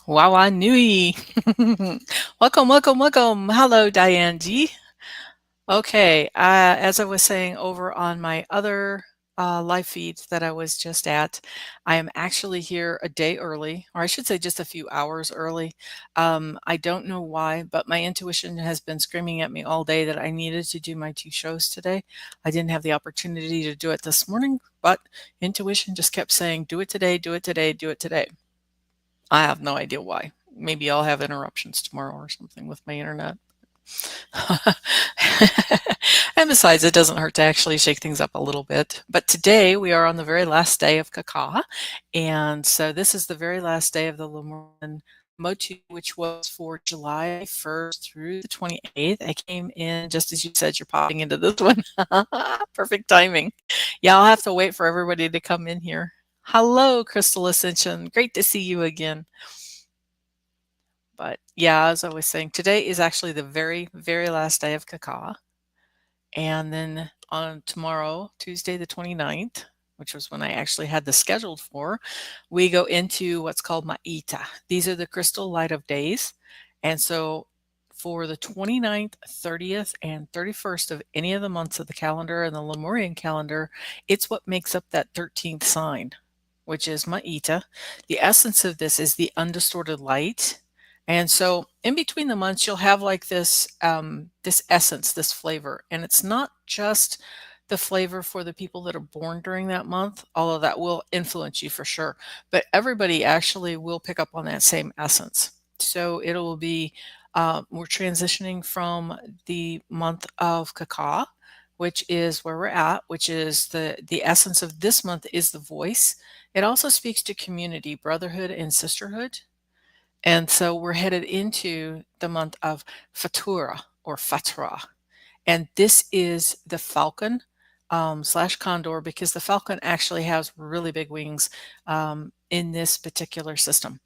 Wawa Nui. Welcome, welcome, welcome. Hello, Diane G. Okay, as I was saying over on my other live feed that I was just at, I am actually here a day early, or I should say just a few hours early. I don't know why, but my intuition has been screaming at me all day that I needed to do my two shows today. I didn't have the opportunity to do it this morning, but intuition just kept saying, do it today, do it today, do it today. I have no idea why. Maybe I'll have interruptions tomorrow or something with my internet. And besides, it doesn't hurt to actually shake things up a little bit. But today we are on the very last day of Kaka. And so this is the very last day of the Lemurian Motu, which was for July 1st through the 28th. I came in just as you said you're popping into this one. Perfect timing. Yeah, I'll have to wait for everybody to come in here. Hello, Crystal Ascension. Great to see you again. But yeah, as I was saying, today is actually the very, very last day of Kaka. And then on tomorrow, Tuesday the 29th, which was when I actually had this scheduled for, we go into what's called Ma'ita. These are the crystal light of days. And so for the 29th, 30th, and 31st of any of the months of the calendar and the Lemurian calendar, it's what makes up that 13th sign, which is Ma'ita. The essence of this is the undistorted light. And so in between the months, you'll have like this, this essence, this flavor. And it's not just the flavor for the people that are born during that month, although that will influence you for sure. But everybody actually will pick up on that same essence. So it'll be, we're transitioning from the month of Kaka, which is where we're at, which is the essence of this month is the voice. It also speaks to community, brotherhood, and sisterhood. And so we're headed into the month of Fatura or Fatra. And this is the falcon slash condor, because the falcon actually has really big wings in this particular system.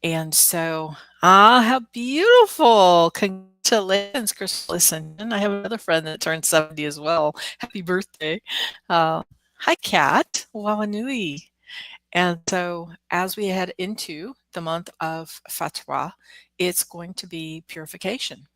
And so, how beautiful. Congratulations, Crystal Ascension. I have another friend that turned 70 as well. Happy birthday. Hi, Kat. Wawanui. And so as we head into the month of Fatwa, it's going to be purification.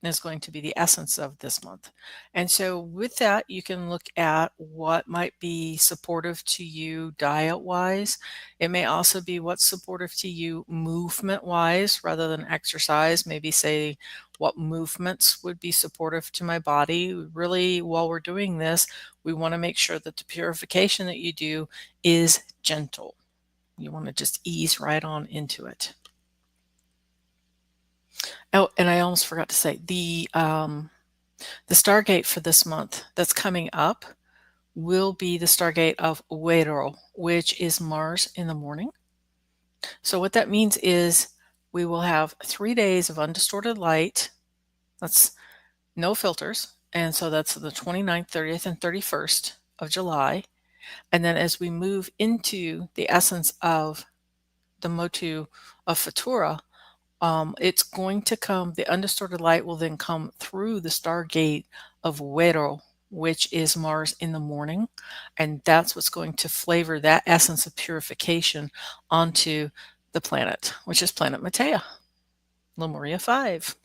Is going to be the essence of this month. And so with that, you can look at what might be supportive to you diet-wise. It may also be what's supportive to you movement-wise rather than exercise. Maybe say what movements would be supportive to my body. Really, while we're doing this, we want to make sure that the purification that you do is gentle. You want to just ease right on into it. Oh, and I almost forgot to say the Stargate for this month that's coming up will be the Stargate of Uero, which is Mars in the morning. So what that means is we will have 3 days of undistorted light. That's no filters. And so that's the 29th, 30th, and 31st of July. And then as we move into the essence of the Motu of Fatura, it's going to come, the undistorted light will then come through the stargate of Uero, which is Mars in the morning. And that's what's going to flavor that essence of purification onto the planet, which is planet Matea, Lemuria 5.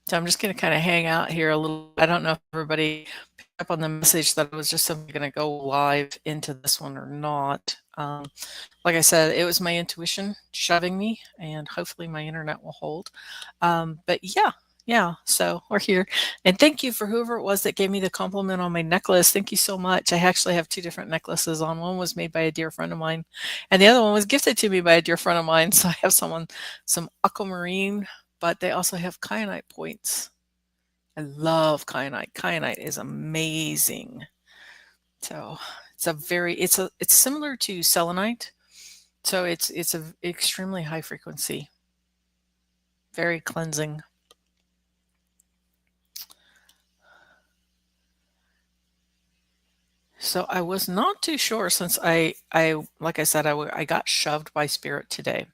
So I'm just going to kind of hang out here a little. I don't know if everybody picked up on the message that I was just simply going to go live into this one or not. Like I said, it was my intuition shoving me, and hopefully my internet will hold. But yeah, so we're here. And thank you for whoever it was that gave me the compliment on my necklace. Thank you so much. I actually have 2 different necklaces on. One was made by a dear friend of mine, and the other one was gifted to me by a dear friend of mine. So I have some aquamarine, but they also have kyanite points. I love kyanite. Kyanite is amazing. So it's similar to selenite. So it's a extremely high frequency, very cleansing. So I was not too sure, since I like I said, I got shoved by spirit today.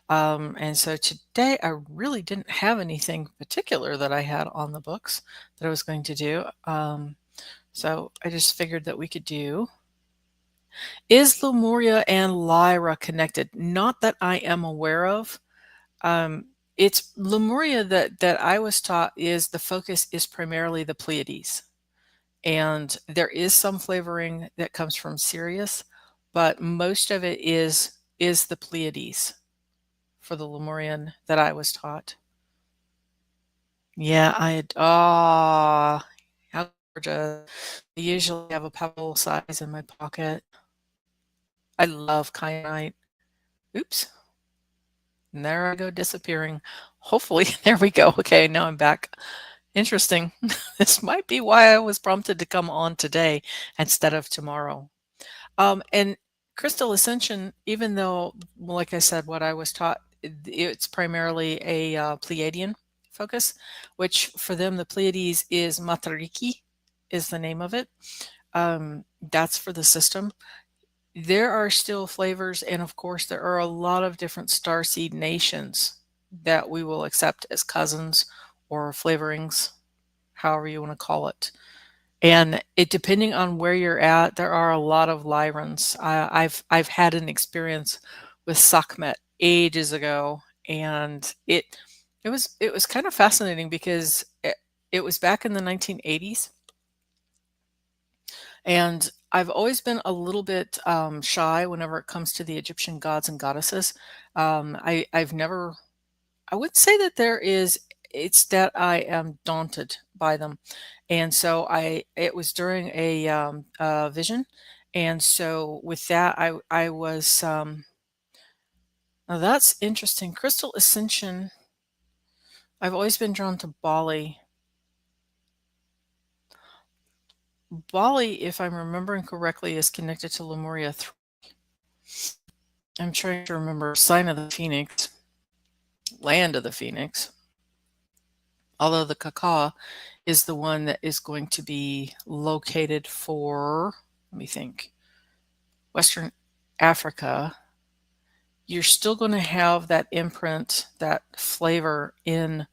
And so today I really didn't have anything particular that I had on the books that I was going to do. So I just figured that we could do Is Lemuria and Lyra connected? Not that I am aware of. It's Lemuria that I was taught is the focus is primarily the Pleiades. And there is some flavoring that comes from Sirius, but most of it is the Pleiades for the Lemurian that I was taught. Yeah, how gorgeous. I usually have a pebble size in my pocket. I love kyanite. Oops. And there I go disappearing. Hopefully, there we go. Okay, now I'm back. Interesting. This might be why I was prompted to come on today instead of tomorrow. And crystal ascension, even though, like I said, what I was taught, it's primarily a Pleiadian focus, which for them, the Pleiades is Matariki, is the name of it. That's for the system. There are still flavors, and of course, there are a lot of different starseed nations that we will accept as cousins or flavorings, however you want to call it. And it depending on where you're at, there are a lot of Lyrans. I've had an experience with Sekhmet ages ago, and it was kind of fascinating because it was back in the 1980s, and I've always been a little bit shy whenever it comes to the Egyptian gods and goddesses. I've never, I would say that it's that I am daunted by them. And so it was during a vision. And so with that, I was, now that's interesting. Crystal Ascension, I've always been drawn to Bali. Bali, if I'm remembering correctly, is connected to Lemuria 3. I'm trying to remember Sign of the Phoenix, Land of the Phoenix. Although the Kaka is the one that is going to be located for, let me think, Western Africa. You're still going to have that imprint, that flavor in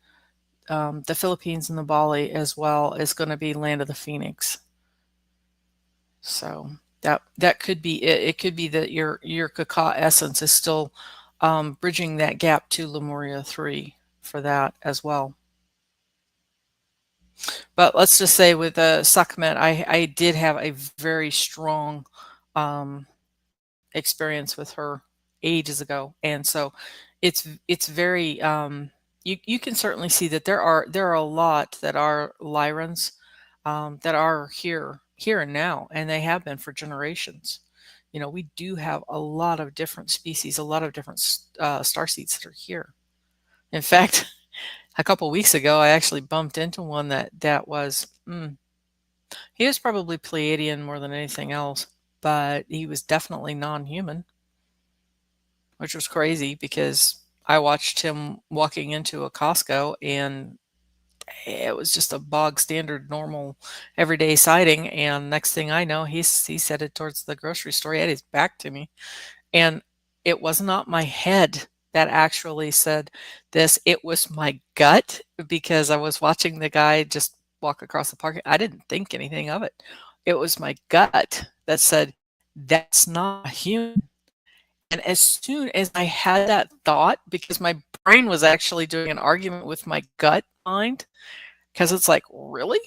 the Philippines and the Bali, as well as going to be Land of the Phoenix. So that could be it. It could be that your Kaka essence is still bridging that gap to Lemuria 3 for that as well. But let's just say with Sekhmet, I did have a very strong um, experience with her ages ago, and so it's very you can certainly see that there are a lot that are Lyrans that are here and now, and they have been for generations. You know, we do have a lot of different species, a lot of different star seeds that are here. In fact, a couple weeks ago, I actually bumped into one that was he was probably Pleiadian more than anything else, but he was definitely non-human, which was crazy because I watched him walking into a Costco and it was just a bog standard, normal, everyday sighting. And next thing I know, he's headed towards the grocery store. He had his back to me, and it was not my head that actually said this. It was my gut because I was watching the guy just walk across the park. I didn't think anything of it. It was my gut that said, that's not a human. And as soon as I had that thought, because my brain was actually doing an argument with my gut mind, because it's like, really?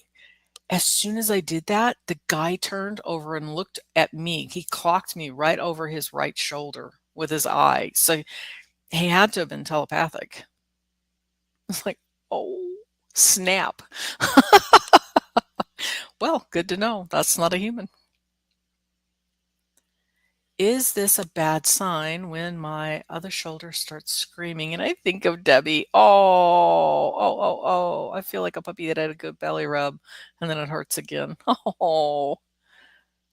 As soon as I did that, the guy turned over and looked at me. He clocked me right over his right shoulder with his eye. So he had to have been telepathic. It's like, oh, snap. Well, good to know. That's not a human. Is this a bad sign when my other shoulder starts screaming? And I think of Debbie. Oh. I feel like a puppy that had a good belly rub and then it hurts again. Oh.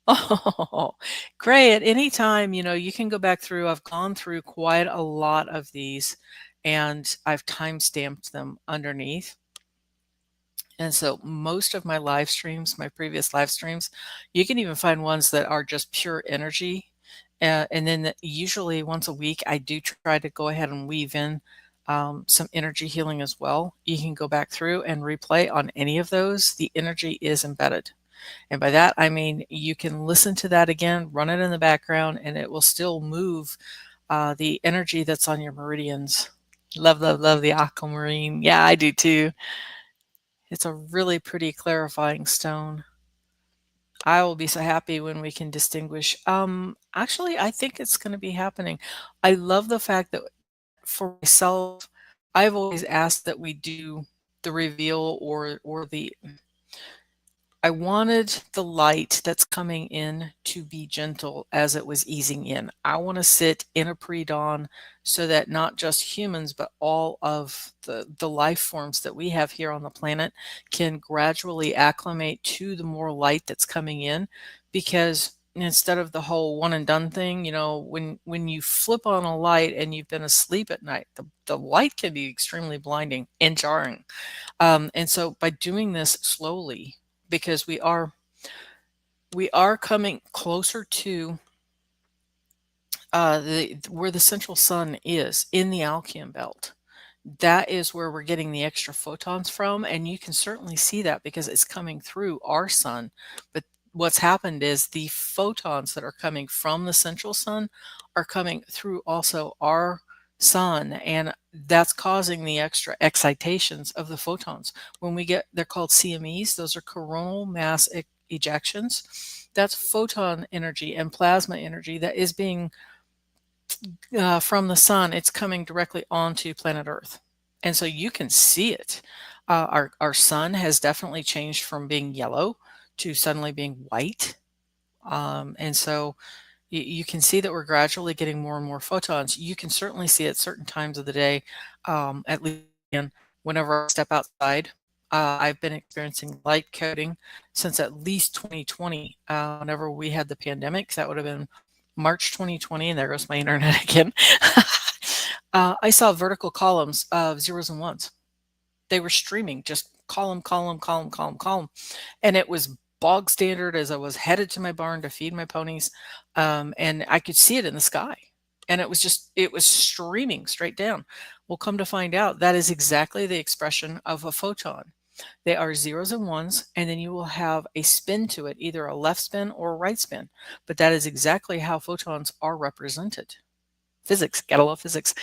Oh, great. At any time, you can go back through. I've gone through quite a lot of these and I've time stamped them underneath. And so most of my live streams, my previous live streams, you can even find ones that are just pure energy. And then usually once a week, I do try to go ahead and weave in some energy healing as well. You can go back through and replay on any of those. The energy is embedded. And by that, I mean you can listen to that again, run it in the background, and it will still move the energy that's on your meridians. Love, love, love the aquamarine. Yeah, I do too. It's a really pretty clarifying stone. I will be so happy when we can distinguish. Actually, I think it's going to be happening. I love the fact that for myself, I've always asked that we do the reveal or the I wanted the light that's coming in to be gentle as it was easing in. I want to sit in a pre-dawn so that not just humans, but all of the life forms that we have here on the planet can gradually acclimate to the more light that's coming in. Because instead of the whole one and done thing, when you flip on a light and you've been asleep at night, the light can be extremely blinding and jarring. And so by doing this slowly, because we are coming closer to where the central sun is in the Alkean belt. That is where we're getting the extra photons from, and you can certainly see that because it's coming through our sun. But what's happened is the photons that are coming from the central sun are coming through also our sun, and that's causing the extra excitations of the photons. When we get, they're called CMEs, those are coronal mass ejections. That's photon energy and plasma energy that is being from the sun. It's coming directly onto planet Earth. And so you can see it. Our sun has definitely changed from being yellow to suddenly being white. And so you can see that we're gradually getting more and more photons. You can certainly see at certain times of the day, at least whenever I step outside. I've been experiencing light coding since at least 2020. Whenever we had the pandemic, that would have been March 2020, and there goes my internet again. I saw vertical columns of zeros and ones. They were streaming, just column, column, column, column, column. And it was bog standard as I was headed to my barn to feed my ponies. And I could see it in the sky. And it was streaming straight down. Well, come to find out, that is exactly the expression of a photon. They are zeros and ones, and then you will have a spin to it, either a left spin or a right spin. But that is exactly how photons are represented. Physics, gotta love physics.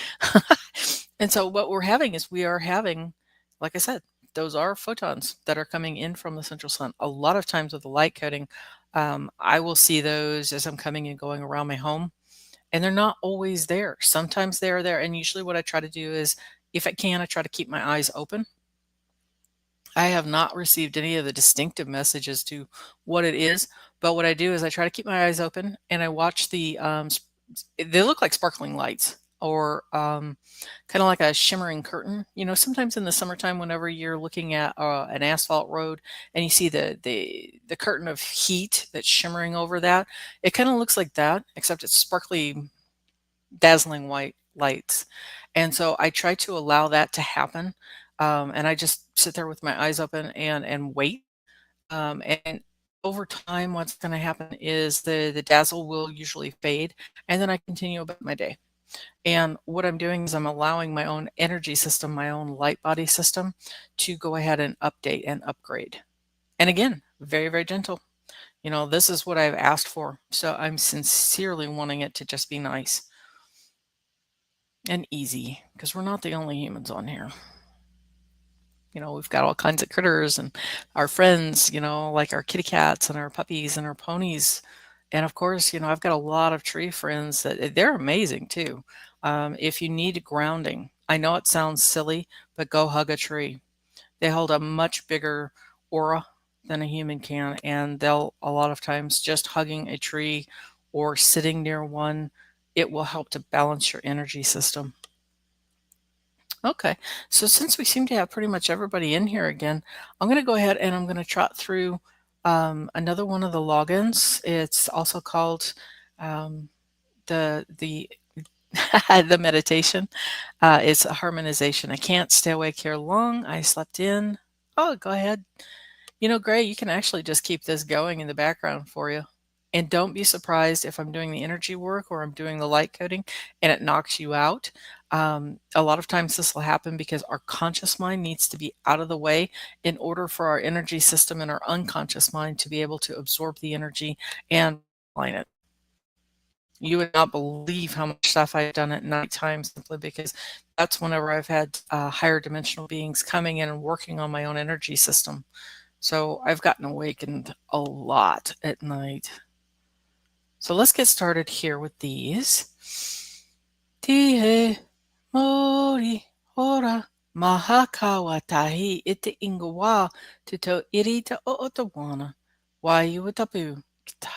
And so what we're having is we are having, like I said, those are photons that are coming in from the central sun. A lot of times with the light coding, I will see those as I'm coming and going around my home, and they're not always there. Sometimes they're there, and usually what I try to do is, if I can, I try to keep my eyes open. I have not received any of the distinctive messages to what it is, but what I do is I try to keep my eyes open and I watch they look like sparkling lights or kind of like a shimmering curtain. Sometimes in the summertime, whenever you're looking at an asphalt road and you see the curtain of heat that's shimmering over that, it kind of looks like that, except it's sparkly, dazzling white lights. And so I try to allow that to happen. And I just sit there with my eyes open and wait. And over time, what's going to happen is the dazzle will usually fade, and then I continue about my day. And what I'm doing is I'm allowing my own energy system, my own light body system, to go ahead and update and upgrade. And again, very, very gentle. This is what I've asked for. So I'm sincerely wanting it to just be nice and easy, because we're not the only humans on here. We've got all kinds of critters and our friends, like our kitty cats and our puppies and our ponies. And of course, I've got a lot of tree friends that they're amazing too. If you need grounding, I know it sounds silly, but go hug a tree. They hold a much bigger aura than a human can. And they'll, a lot of times, just hugging a tree or sitting near one, it will help to balance your energy system. Okay, so since we seem to have pretty much everybody in here again, I'm going to go ahead and I'm going to trot through another one of the logins. It's also called the the meditation. It's a harmonization. I can't stay awake here long. I slept in. Oh, go ahead. Gray, you can actually just keep this going in the background for you. And don't be surprised if I'm doing the energy work or I'm doing the light coding and it knocks you out. A lot of times this will happen because our conscious mind needs to be out of the way in order for our energy system and our unconscious mind to be able to absorb the energy and align it. You would not believe how much stuff I've done at nighttime simply because that's whenever I've had higher dimensional beings coming in and working on my own energy system. So I've gotten awakened a lot at night. So let's get started here with these. Tie mori ora mahakawa tahi ite ingawa tuto irita o otawana. Waiutapu kita.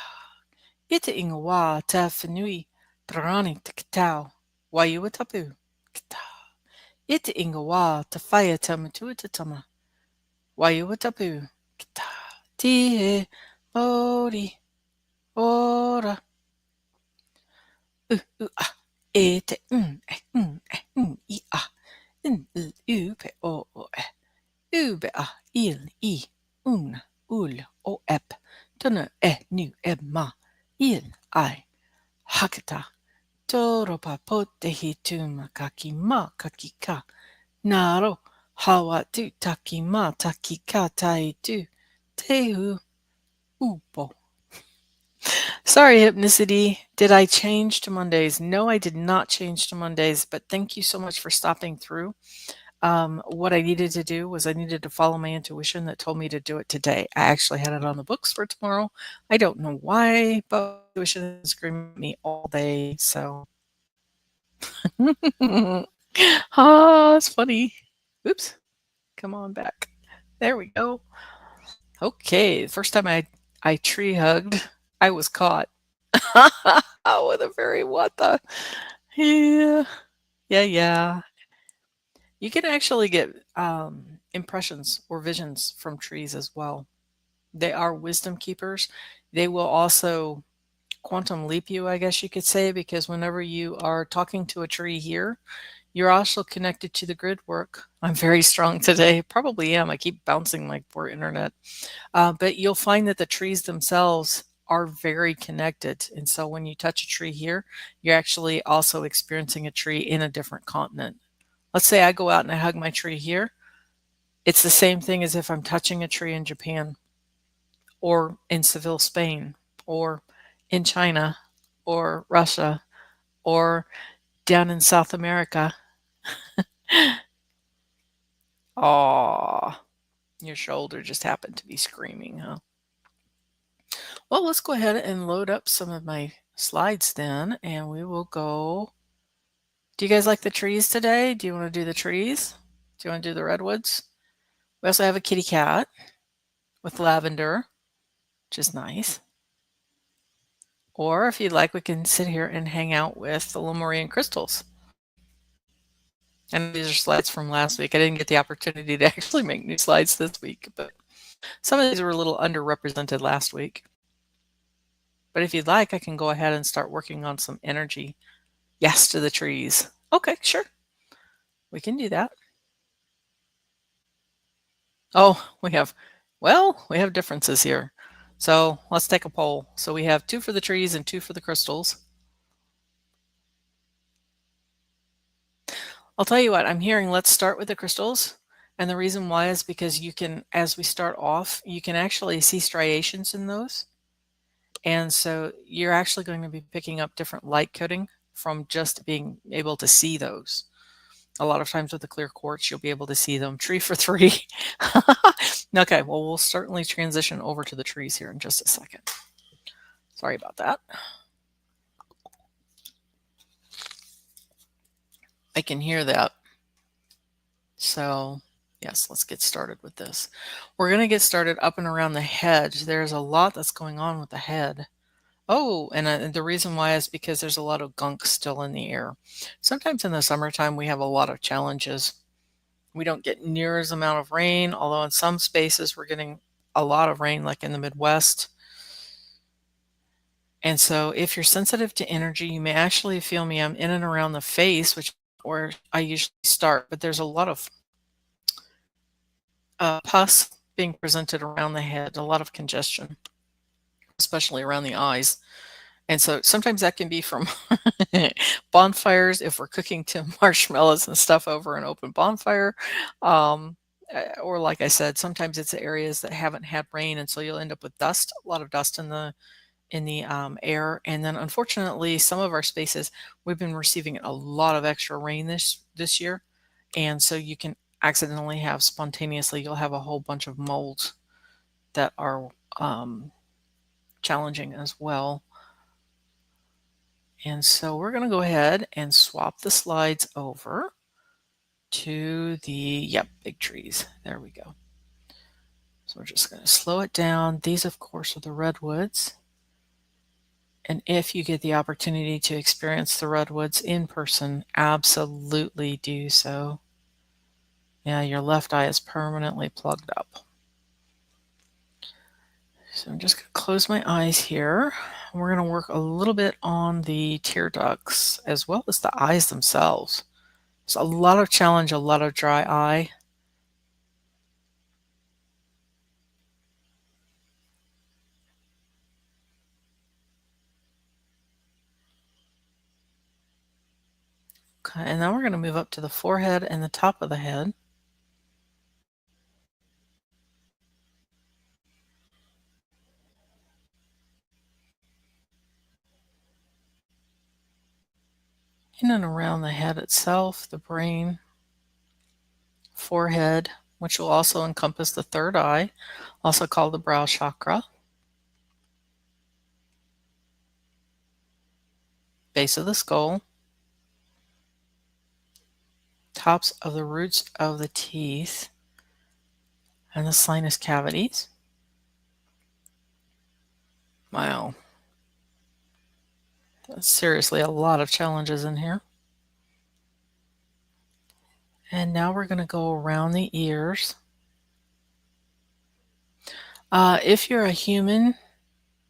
Ite ingawa ta whenui tarani te kitau. Waiutapu kita. Ite ingawa ta whaia ta matuatatama. Waiutapu kita. Tie mori ora. E te I a u pe o u be a il I un ul o ep tuna nu ma il ai hakata toro pa pote hituma kaki ma kaki ka naro hawa tu taki ma taki ka tai tu tehu upo. Sorry, Hypnicity. Did I change to Mondays? No, I did not change to Mondays, but thank you so much for stopping through. What I needed to do was I needed to follow my intuition that told me to do it today. I actually had it on the books for tomorrow. I don't know why, but intuition is screaming at me all day, so. It's funny. Oops. Come on back. There we go. Okay, first time I tree hugged, I was caught. With a very what the yeah. Yeah. You can actually get impressions or visions from trees as well. They are wisdom keepers. They will also quantum leap you, I guess you could say, because whenever you are talking to a tree here, you're also connected to the grid work. I'm very strong today. Probably am. I keep bouncing my poor internet. But you'll find that the trees themselves are very connected. And so when you touch a tree here, you're actually also experiencing a tree in a different continent. Let's say I go out and I hug my tree here. It's the same thing as if I'm touching a tree in Japan or in Seville, Spain, or in China or Russia or down in South America. Aw, your shoulder just happened to be screaming, huh? Well, let's go ahead and load up some of my slides then, and we will go. Do you guys like the trees today? Do you want to do the trees? Do you want to do the redwoods? We also have a kitty cat with lavender, which is nice. Or if you'd like, we can sit here and hang out with the Lemurian crystals. And these are slides from last week. I didn't get the opportunity to actually make new slides this week, but some of these were a little underrepresented last week. But if you'd like, I can go ahead and start working on some energy. Yes to the trees. Okay, sure. We can do that. Oh, we have differences here. So let's take a poll. So we have 2 for the trees and 2 for the crystals. I'll tell you what, I'm hearing let's start with the crystals. And the reason why is because you can, as we start off, you can actually see striations in those. And so you're actually going to be picking up different light coding from just being able to see those. A lot of times with the clear quartz, you'll be able to see them. Tree for 3. Okay, well, we'll certainly transition over to the trees here in just a second. Sorry about that. I can hear that. So yes, let's get started with this. We're going to get started up and around the head. There's a lot that's going on with the head. Oh, and the reason why is because there's a lot of gunk still in the air. Sometimes in the summertime, we have a lot of challenges. We don't get near as amount of rain, although in some spaces we're getting a lot of rain, like in the Midwest. And so if you're sensitive to energy, you may actually feel me. I'm in and around the face, which where I usually start, but there's a lot of pus being presented around the head, a lot of congestion. especially around the eyes. And so sometimes that can be from bonfires if we're cooking to marshmallows and stuff over an open bonfire. Um, or like I said, sometimes it's areas that haven't had rain, and so you'll end up with dust, a lot of dust in the air. And then unfortunately, some of our spaces we've been receiving a lot of extra rain this year, and so you can accidentally have spontaneously you'll have a whole bunch of molds that are challenging as well. And so we're going to go ahead and swap the slides over to the, yep, big trees. There we go. So we're just going to slow it down. These, of course, are the redwoods. And if you get the opportunity to experience the redwoods in person, absolutely do so. Yeah, your left eye is permanently plugged up. So I'm just going to close my eyes here. We're going to work a little bit on the tear ducts as well as the eyes themselves. There's a lot of challenge, a lot of dry eye. Okay, and now we're going to move up to the forehead and the top of the head. In and around the head itself, the brain, forehead, which will also encompass the third eye, also called the brow chakra, base of the skull, tops of the roots of the teeth, and the sinus cavities. Wow. That's seriously a lot of challenges in here. And now we're going to go around the ears. If you're a human,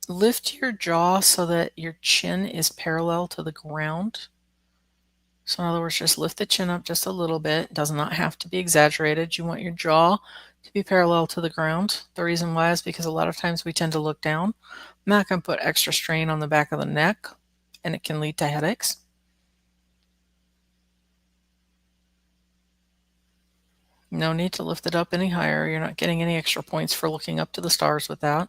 lift your jaw so that your chin is parallel to the ground. So in other words, just lift the chin up just a little bit. It does not have to be exaggerated. You want your jaw to be parallel to the ground. The reason why is because a lot of times we tend to look down. That can put extra strain on the back of the neck, and it can lead to headaches. No need to lift it up any higher. You're not getting any extra points for looking up to the stars with that.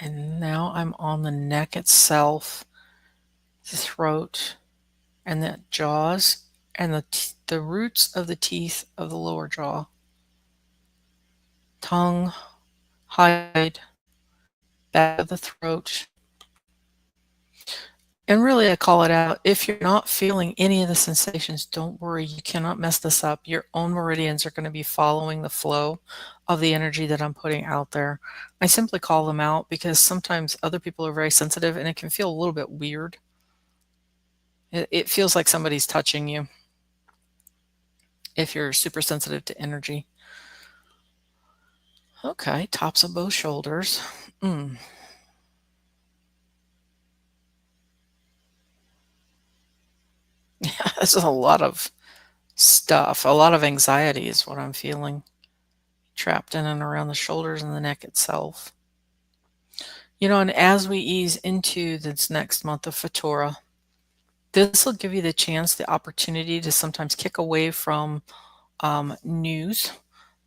And now I'm on the neck itself, the throat, and the jaws, and the roots of the teeth of the lower jaw, tongue, hide, back of the throat. And really, I call it out. If you're not feeling any of the sensations, don't worry. You cannot mess this up. Your own meridians are going to be following the flow of the energy that I'm putting out there. I simply call them out because sometimes other people are very sensitive and it can feel a little bit weird. It feels like somebody's touching you if you're super sensitive to energy. Okay, tops of both shoulders. Yeah, this is a lot of stuff. A lot of anxiety is what I'm feeling. Trapped in and around the shoulders and the neck itself. And as we ease into this next month of Fatora, this will give you the chance, the opportunity to sometimes kick away from news,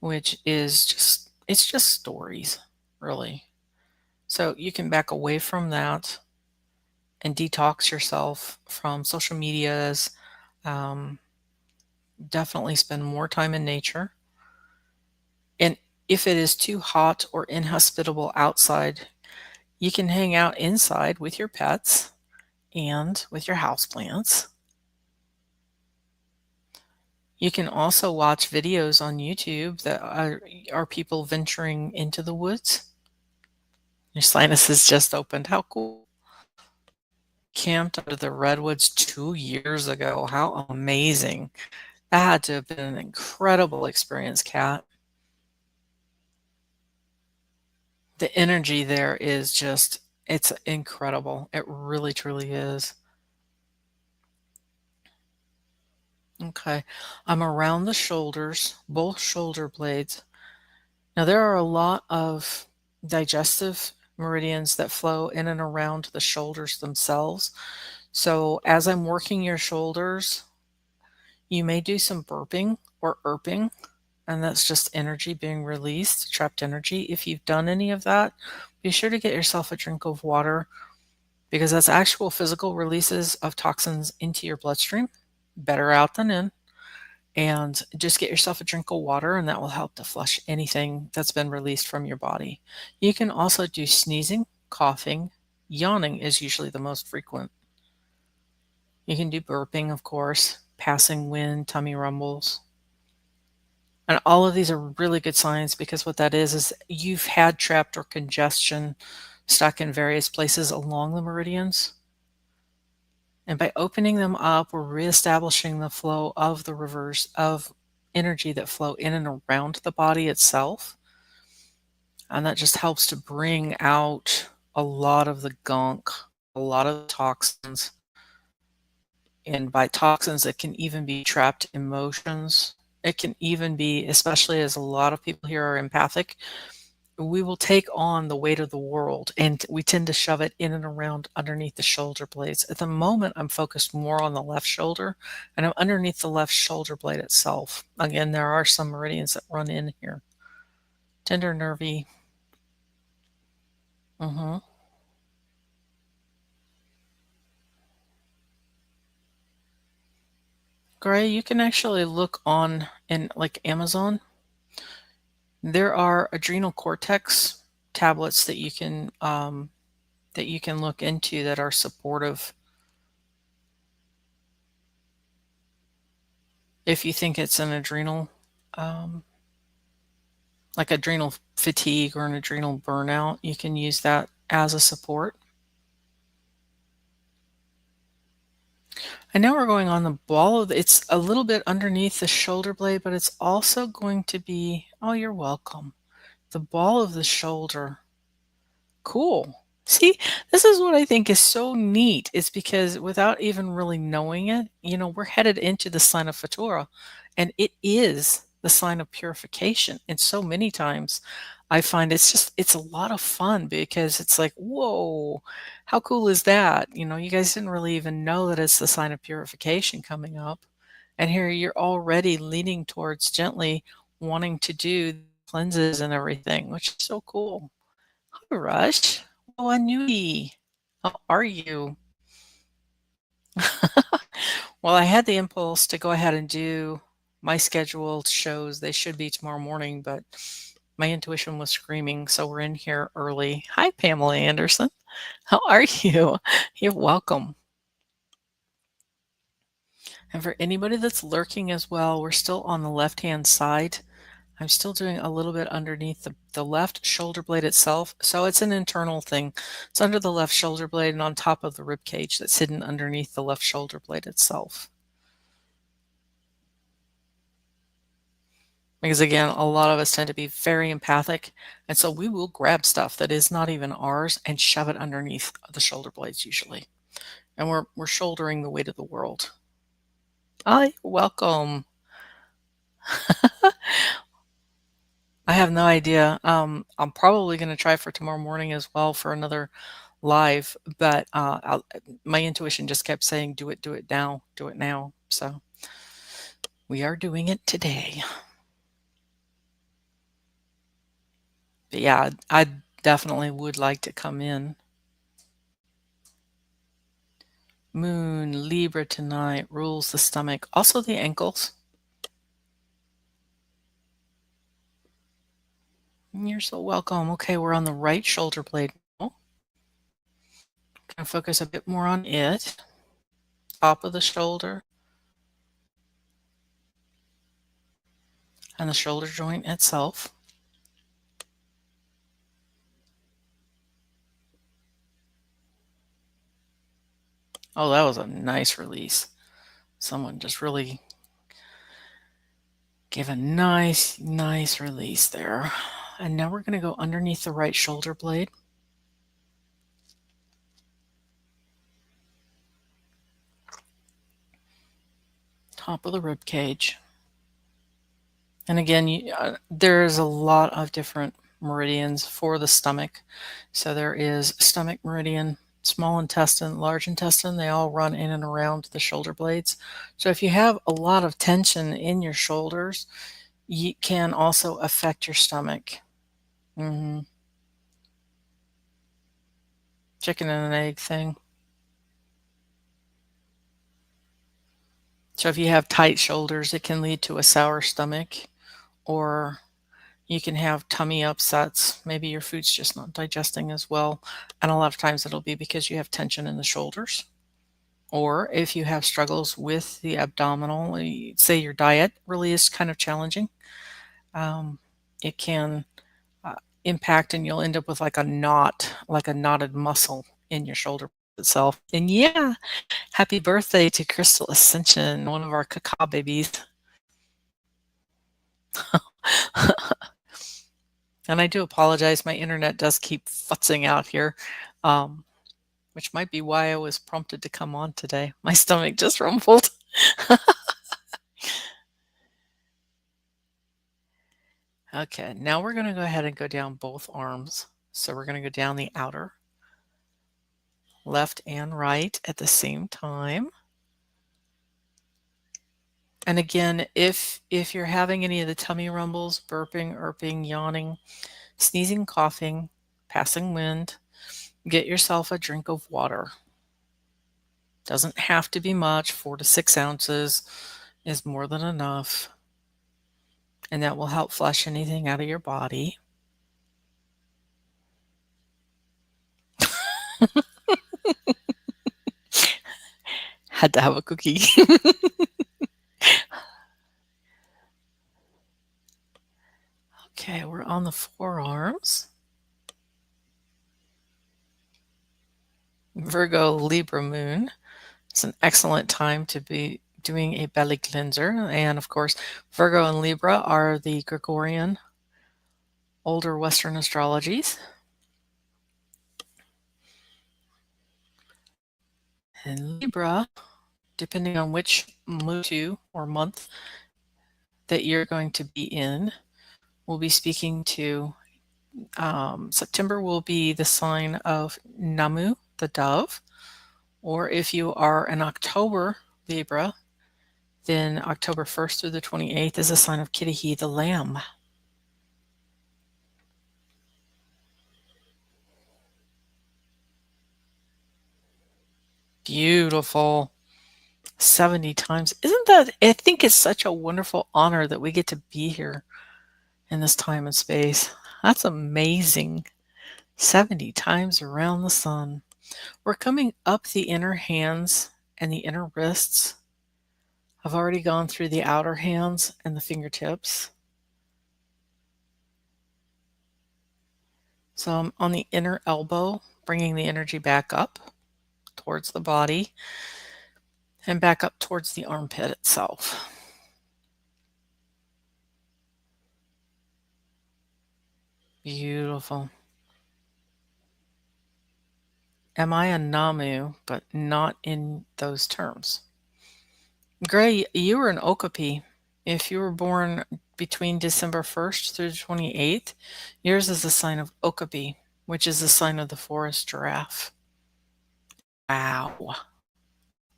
which is it's just stories, really. So you can back away from that and detox yourself from social medias. Definitely spend more time in nature. And if it is too hot or inhospitable outside, you can hang out inside with your pets and with your houseplants. You can also watch videos on YouTube that are people venturing into the woods. Your sinuses just opened. How cool. Camped under the redwoods 2 years ago. How amazing. That had to have been an incredible experience, Kat. The energy there is just, it's incredible. It really, truly is. Okay, I'm around the shoulders, both shoulder blades. Now there are a lot of digestive meridians that flow in and around the shoulders themselves. So as I'm working your shoulders, you may do some burping or erping, and that's just energy being released, trapped energy. If you've done any of that, be sure to get yourself a drink of water because that's actual physical releases of toxins into your bloodstream. Better out than in. And just get yourself a drink of water, and that will help to flush anything that's been released from your body. You can also do sneezing, coughing, yawning is usually the most frequent. You can do burping, of course, passing wind, tummy rumbles. And all of these are really good signs because what that is you've had trapped or congestion stuck in various places along the meridians. And by opening them up, we're reestablishing the flow of the rivers of energy that flow in and around the body itself. And that just helps to bring out a lot of the gunk, a lot of the toxins. And by toxins, it can even be trapped emotions. It can even be, especially as a lot of people here are empathic, we will take on the weight of the world and we tend to shove it in and around underneath the shoulder blades. At the moment, I'm focused more on the left shoulder and I'm underneath the left shoulder blade itself. Again, there are some meridians that run in here. Tender, nervy. Gray, you can actually look on in like Amazon. There are adrenal cortex tablets that you can look into that are supportive. If you think it's an adrenal, like adrenal fatigue or an adrenal burnout, you can use that as a support. And now we're going on the ball of it's a little bit underneath the shoulder blade, but it's also going to be, oh, you're welcome. The ball of the shoulder. Cool. See, this is what I think is so neat. It's because without even really knowing it, we're headed into the sign of Fatura, and it is the sign of purification. And so many times I find it's a lot of fun because it's like, whoa, how cool is that? You guys didn't really even know that it's the sign of purification coming up. And here you're already leaning towards gently wanting to do cleanses and everything, which is so cool. Hi, Rush. Wanui. How are you? Well, I had the impulse to go ahead and do my scheduled shows. They should be tomorrow morning, but my intuition was screaming, so we're in here early. Hi, Pamela Anderson. How are you? You're welcome. And for anybody that's lurking as well, we're still on the left-hand side. I'm still doing a little bit underneath the left shoulder blade itself. So it's an internal thing. It's under the left shoulder blade and on top of the rib cage that's hidden underneath the left shoulder blade itself. Because again, a lot of us tend to be very empathic. And so we will grab stuff that is not even ours and shove it underneath the shoulder blades usually. And we're shouldering the weight of the world. Hi, welcome. I have no idea. I'm probably going to try for tomorrow morning as well for another live, but my intuition just kept saying, do it now, do it now. So we are doing it today. But yeah, I definitely would like to come in. Moon, Libra tonight, rules the stomach, also the ankles. You're so welcome. Okay, we're on the right shoulder blade now. Gonna focus a bit more on it. Top of the shoulder. And the shoulder joint itself. Oh, that was a nice release. Someone just really gave a nice release there. And now we're going to go underneath the right shoulder blade. Top of the rib cage. And again, there's a lot of different meridians for the stomach. So there is stomach meridian, small intestine, large intestine. They all run in and around the shoulder blades. So if you have a lot of tension in your shoulders, it can also affect your stomach. Chicken and an egg thing. So if you have tight shoulders, it can lead to a sour stomach, or you can have tummy upsets. Maybe your food's just not digesting as well. And a lot of times it'll be because you have tension in the shoulders. Or if you have struggles with the abdominal, say your diet really is kind of challenging, it can impact, and you'll end up with like a knot, like a knotted muscle in your shoulder itself. And yeah, happy birthday to Crystal Ascension, one of our cacao babies. And I do apologize. My internet does keep futzing out here, which might be why I was prompted to come on today. My stomach just rumbled. Okay, now we're going to go ahead and go down both arms. So we're going to go down the outer, left and right at the same time. And again, if you're having any of the tummy rumbles, burping, irping, yawning, sneezing, coughing, passing wind, get yourself a drink of water. Doesn't have to be much. 4 to 6 ounces is more than enough. And that will help flush anything out of your body. Had to have a cookie. Okay, we're on the forearms. Virgo, Libra moon. It's an excellent time to be doing a belly cleanser. And of course, Virgo and Libra are the Gregorian, older Western astrologies. And Libra, depending on which moon or month that you're going to be in, we'll be speaking to September will be the sign of Namu, the dove. Or if you are an October Libra, then October 1st through the 28th is a sign of Kittihi, the lamb. Beautiful. 70 times. Isn't that, I think it's such a wonderful honor that we get to be here in this time and space. That's amazing. 70 times around the sun. We're coming up the inner hands and the inner wrists. I've already gone through the outer hands and the fingertips. So I'm on the inner elbow, bringing the energy back up towards the body and back up towards the armpit itself. Beautiful. Am I a Namu, but not in those terms? Gray, you were an Okapi. If you were born between December 1st through the 28th, yours is the sign of Okapi, which is the sign of the forest giraffe. Wow.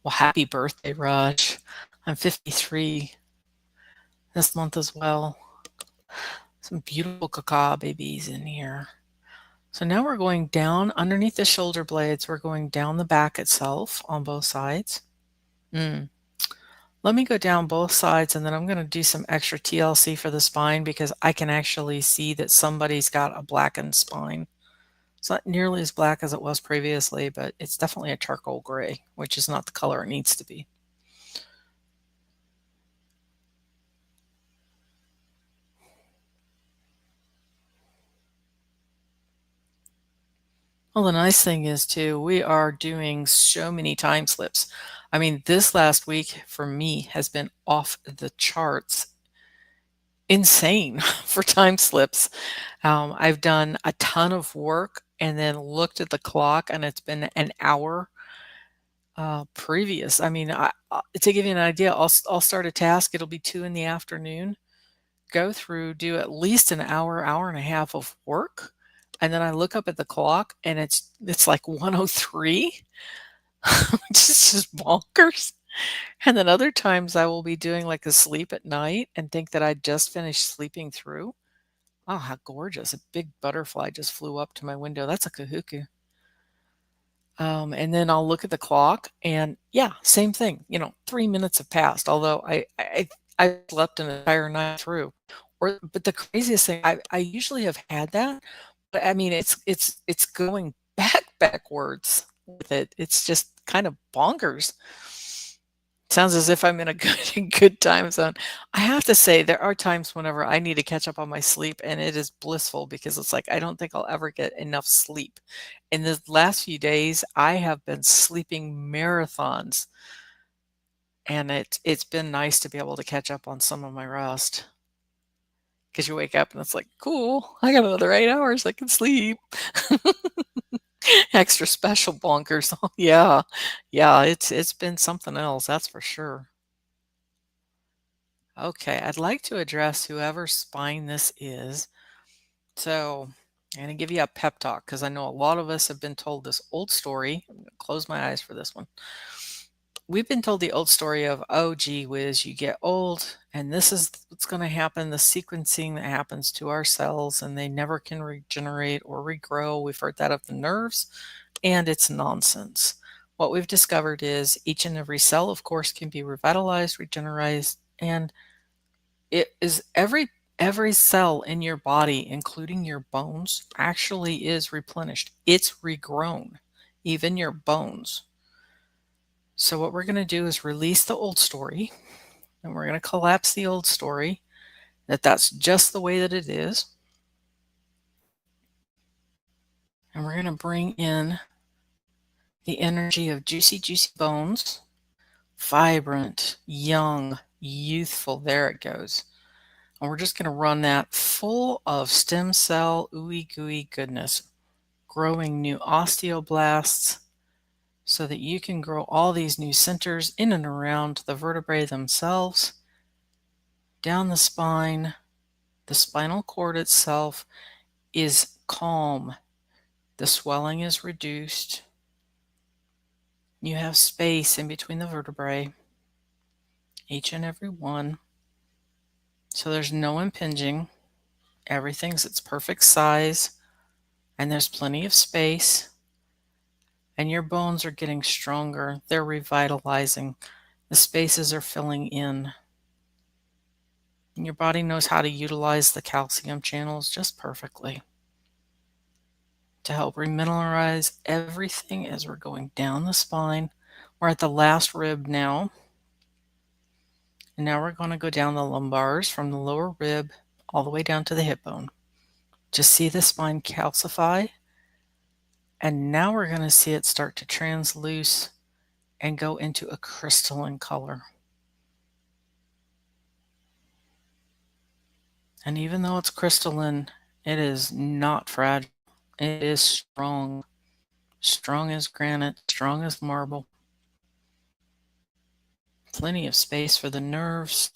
Well, happy birthday, Raj. I'm 53 this month as well. Some beautiful cacao babies in here. So now we're going down underneath the shoulder blades. We're going down the back itself on both sides. Let me go down both sides, and then I'm going to do some extra TLC for the spine because I can actually see that somebody's got a blackened spine. It's not nearly as black as it was previously, but it's definitely a charcoal gray, which is not the color it needs to be. Well, the nice thing is, too, we are doing so many time slips. I mean, this last week for me has been off the charts insane for time slips. I've done a ton of work and then looked at the clock, and it's been an hour previous. I mean, to give you an idea, I'll start a task. It'll be 2 in the afternoon. go through, do at least an hour, hour and a half of work, and then I look up at the clock and it's like 1:03, which is just bonkers. And then other times I will be doing like a sleep at night and think that I just finished sleeping through. Oh, how gorgeous. A big butterfly just flew up to my window. That's a kahuku. And then I'll look at the clock and yeah, same thing. 3 minutes have passed, although I slept an entire night through. But the craziest thing, I usually have had that, but I mean, it's going backwards with it. It's just kind of bonkers. Sounds as if I'm in a good time zone. I have to say there are times whenever I need to catch up on my sleep, and it is blissful because it's like I don't think I'll ever get enough sleep. In the last few days, I have been sleeping marathons, and it's been nice to be able to catch up on some of my rest. Because you wake up and it's like, cool, I got another 8 hours I can sleep. Extra special bonkers. Oh, yeah. Yeah, it's been something else, that's for sure. Okay, I'd like to address whoever's spine this is. So I'm going to give you a pep talk because I know a lot of us have been told this old story. I'm going to close my eyes for this one. We've been told the old story of, oh, gee whiz, you get old, and this is what's going to happen, the sequencing that happens to our cells, and they never can regenerate or regrow. We've heard that of the nerves, and it's nonsense. What we've discovered is each and every cell, of course, can be revitalized, regenerized, and it is every cell in your body, including your bones, actually is replenished. It's regrown, even your bones. So what we're going to do is release the old story, and we're going to collapse the old story, that's just the way that it is. And we're going to bring in the energy of juicy, juicy bones, vibrant, young, youthful. There it goes. And we're just going to run that full of stem cell, ooey gooey goodness, growing new osteoblasts so that you can grow all these new centers in and around the vertebrae themselves, down the spine. The spinal cord itself is calm. The swelling is reduced. You have space in between the vertebrae, each and every one. So there's no impinging. Everything's its perfect size, and there's plenty of space. And your bones are getting stronger. They're revitalizing. The spaces are filling in. And your body knows how to utilize the calcium channels just perfectly to help remineralize everything as we're going down the spine. We're at the last rib now. And now we're going to go down the lumbars from the lower rib all the way down to the hip bone. Just see the spine calcify. And now we're going to see it start to transluce and go into a crystalline color. And even though it's crystalline, it is not fragile. It is strong. Strong as granite, strong as marble. Plenty of space for the nerves.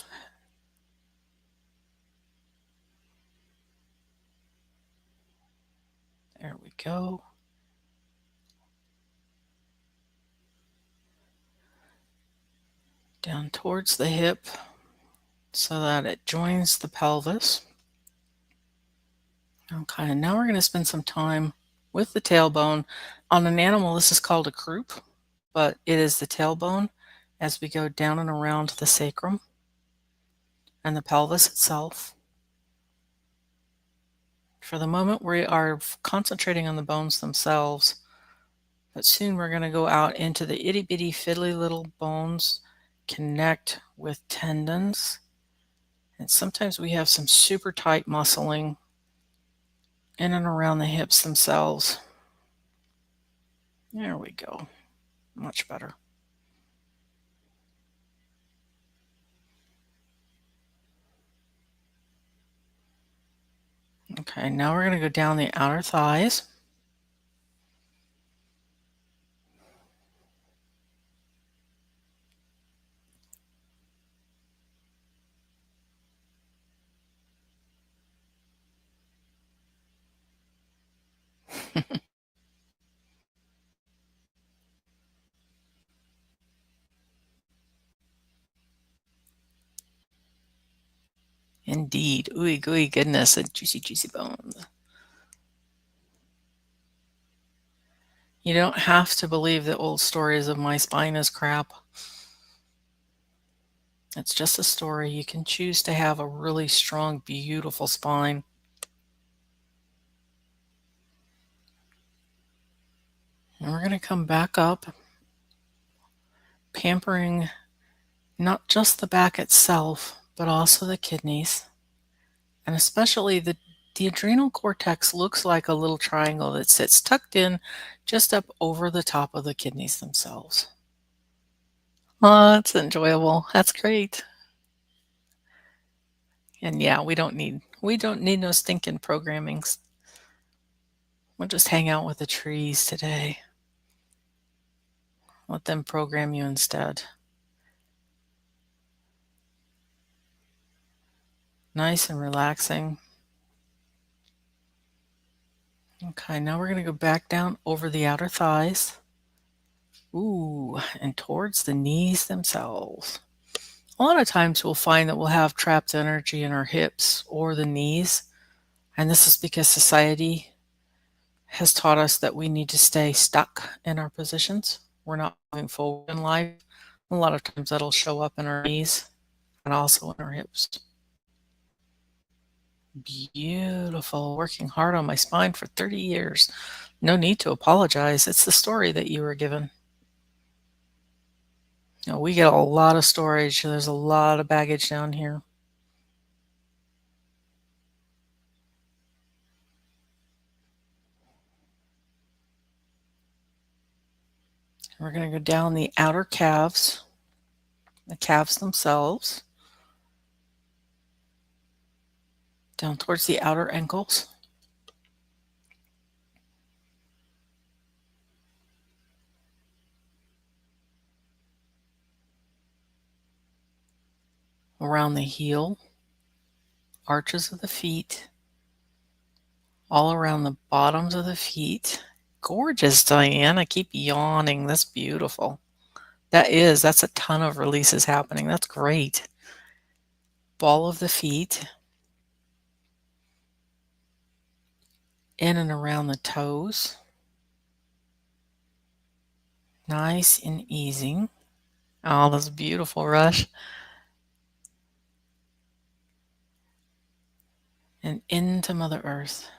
There we go. Down towards the hip so that it joins the pelvis. Okay, now we're going to spend some time with the tailbone. On an animal, this is called a croup, but it is the tailbone as we go down and around the sacrum and the pelvis itself. For the moment, we are concentrating on the bones themselves, but soon we're going to go out into the itty bitty fiddly little bones, connect with tendons, and sometimes we have some super tight muscling in and around the hips themselves. There we go. Much better. Okay, now we're going to go down the outer thighs. Indeed. Ooey gooey goodness and juicy, juicy bones. You don't have to believe the old stories of my spine is crap. It's just a story. You can choose to have a really strong, beautiful spine. And we're going to come back up, pampering not just the back itself, but also the kidneys. And especially the adrenal cortex looks like a little triangle that sits tucked in just up over the top of the kidneys themselves. Oh, that's enjoyable. That's great. And yeah, we don't need no stinking programmings. We'll just hang out with the trees today. Let them program you instead. Nice and relaxing. Okay, now we're going to go back down over the outer thighs. Ooh, and towards the knees themselves. A lot of times we'll find that we'll have trapped energy in our hips or the knees. And this is because society has taught us that we need to stay stuck in our positions. We're not moving forward in life. A lot of times that'll show up in our knees and also in our hips. Beautiful. Working hard on my spine for 30 years. No need to apologize. It's the story that you were given. You know, we get a lot of storage. There's a lot of baggage down here. We're going to go down the outer calves, the calves themselves, down towards the outer ankles. Around the heel, arches of the feet, all around the bottoms of the feet. Gorgeous, Diane. I keep yawning. That's beautiful. That's a ton of releases happening. That's great. Ball of the feet, in and around the toes. Nice and easy. Oh, that's beautiful, Rush. And into Mother Earth.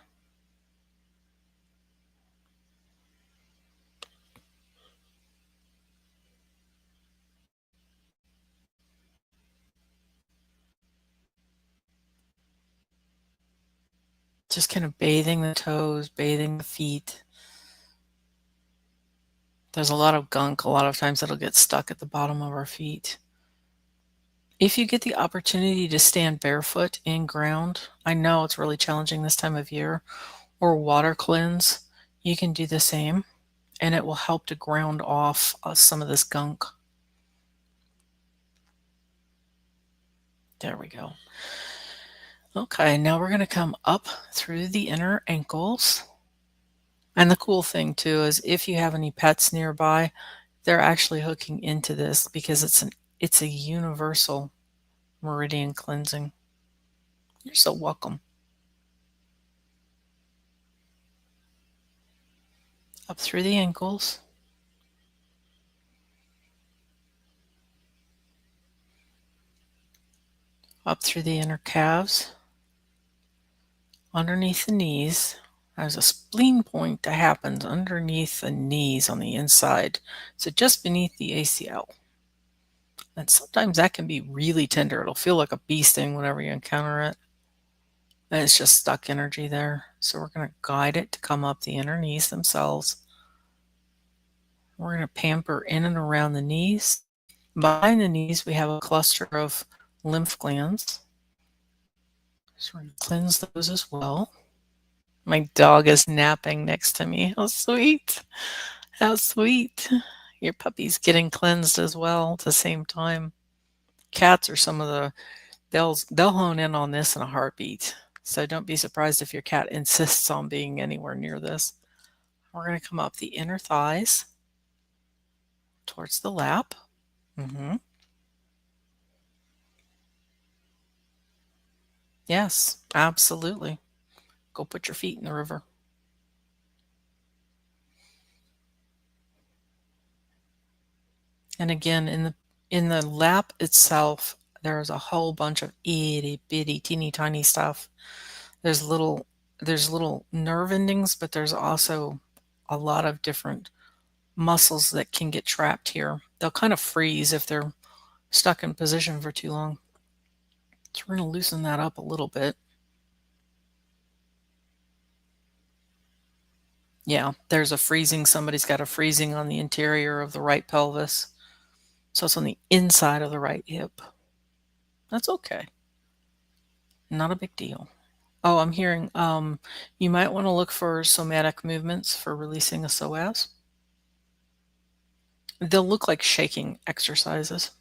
Just kind of bathing the toes, bathing the feet. There's a lot of gunk. A lot of times it'll get stuck at the bottom of our feet. If you get the opportunity to stand barefoot in ground, I know it's really challenging this time of year, or water cleanse, you can do the same, and it will help to ground off some of this gunk. There we go. Okay, now we're going to come up through the inner ankles. And the cool thing too is if you have any pets nearby, they're actually hooking into this because it's a universal meridian cleansing. You're so welcome. Up through the ankles. Up through the inner calves. Underneath the knees. There's a spleen point that happens underneath the knees on the inside. So just beneath the ACL. And sometimes that can be really tender. It'll feel like a bee sting whenever you encounter it. And it's just stuck energy there. So we're going to guide it to come up the inner knees themselves. We're going to pamper in and around the knees. Behind the knees, we have a cluster of lymph glands. So we're going to cleanse those as well. My dog is napping next to me. How sweet. How sweet. Your puppy's getting cleansed as well at the same time. Cats are some of the, they'll hone in on this in a heartbeat. So don't be surprised if your cat insists on being anywhere near this. We're going to come up the inner thighs towards the lap. Yes, absolutely. Go put your feet in the river. And again, in the lap itself, there's a whole bunch of itty bitty teeny tiny stuff. There's little nerve endings, but there's also a lot of different muscles that can get trapped here. They'll kind of freeze if they're stuck in position for too long. So we're going to loosen that up a little bit. Yeah, there's a freezing. Somebody's got a freezing on the interior of the right pelvis. So it's on the inside of the right hip. That's okay. Not a big deal. Oh, I'm hearing you might want to look for somatic movements for releasing a psoas. They'll look like shaking exercises.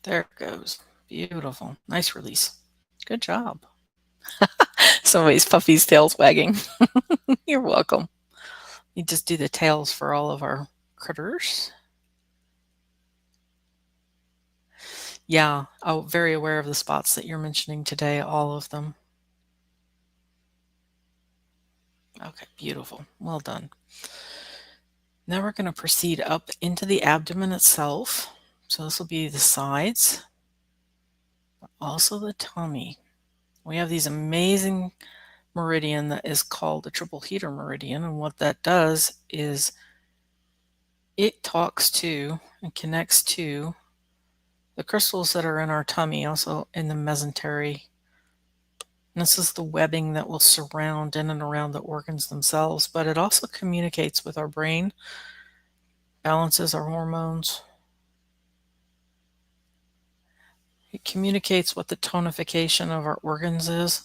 There it goes. Beautiful. Nice release. Good job. Somebody's puppy's tail's wagging. You're welcome. You just do the tails for all of our critters. Yeah. Oh, very aware of the spots that you're mentioning today, all of them. Okay, beautiful. Well done. Now we're going to proceed up into the abdomen itself. So this will be the sides, but also the tummy. We have these amazing meridian that is called the triple heater meridian. And what that does is it talks to and connects to the crystals that are in our tummy, also in the mesentery. And this is the webbing that will surround in and around the organs themselves, but it also communicates with our brain, balances our hormones. It communicates what the tonification of our organs is.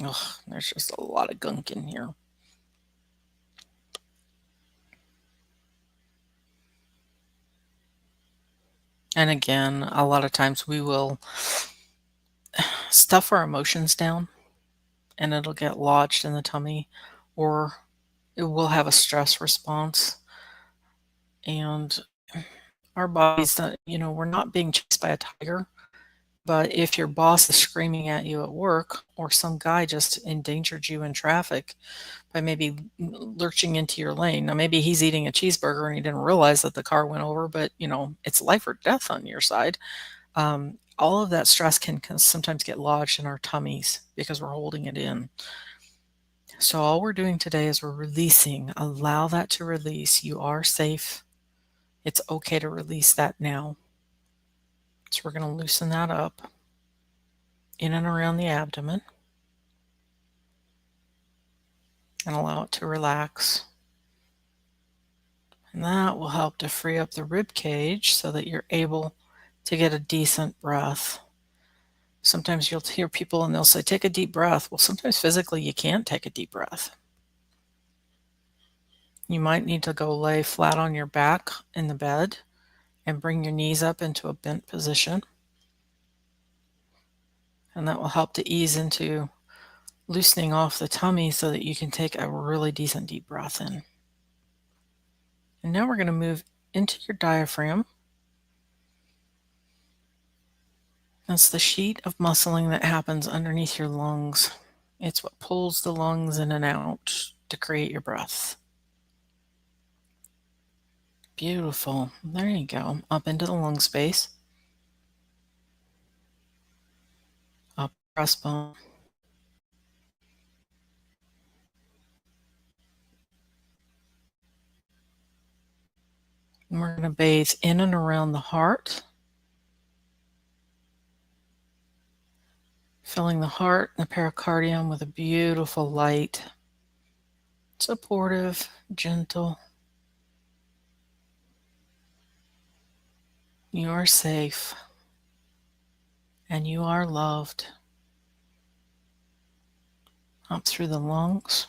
Ugh, there's just a lot of gunk in here. And again, a lot of times we will stuff our emotions down and it'll get lodged in the tummy, or it will have a stress response. And our bodies, we're not being chased by a tiger, but if your boss is screaming at you at work, or some guy just endangered you in traffic by maybe lurching into your lane. Now, maybe he's eating a cheeseburger and he didn't realize that the car went over, but it's life or death on your side. All of that stress can sometimes get lodged in our tummies because we're holding it in. So all we're doing today is we're releasing. Allow that to release. You are safe. It's okay to release that now. So we're going to loosen that up in and around the abdomen and allow it to relax. And that will help to free up the rib cage so that you're able to get a decent breath. Sometimes you'll hear people and they'll say, take a deep breath. Well, sometimes physically you can't take a deep breath. You might need to go lay flat on your back in the bed and bring your knees up into a bent position. And that will help to ease into loosening off the tummy so that you can take a really decent deep breath in. And now we're going to move into your diaphragm. That's the sheet of muscling that happens underneath your lungs. It's what pulls the lungs in and out to create your breath. Beautiful. There you go. Up into the lung space. Up breastbone. And we're going to bathe in and around the heart, filling the heart and the pericardium with a beautiful light, supportive, gentle. You are safe and you are loved. Up through the lungs.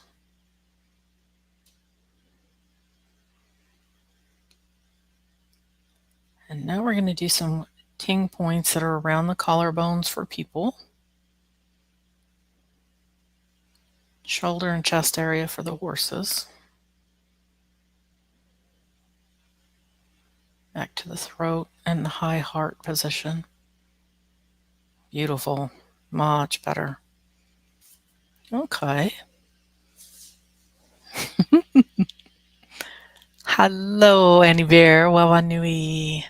And now we're going to do some ting points that are around the collarbones for people. Shoulder and chest area for the horses. Back to the throat and the high heart position. Beautiful. Much better. Okay. Hello, Annie Bear. Wawanui.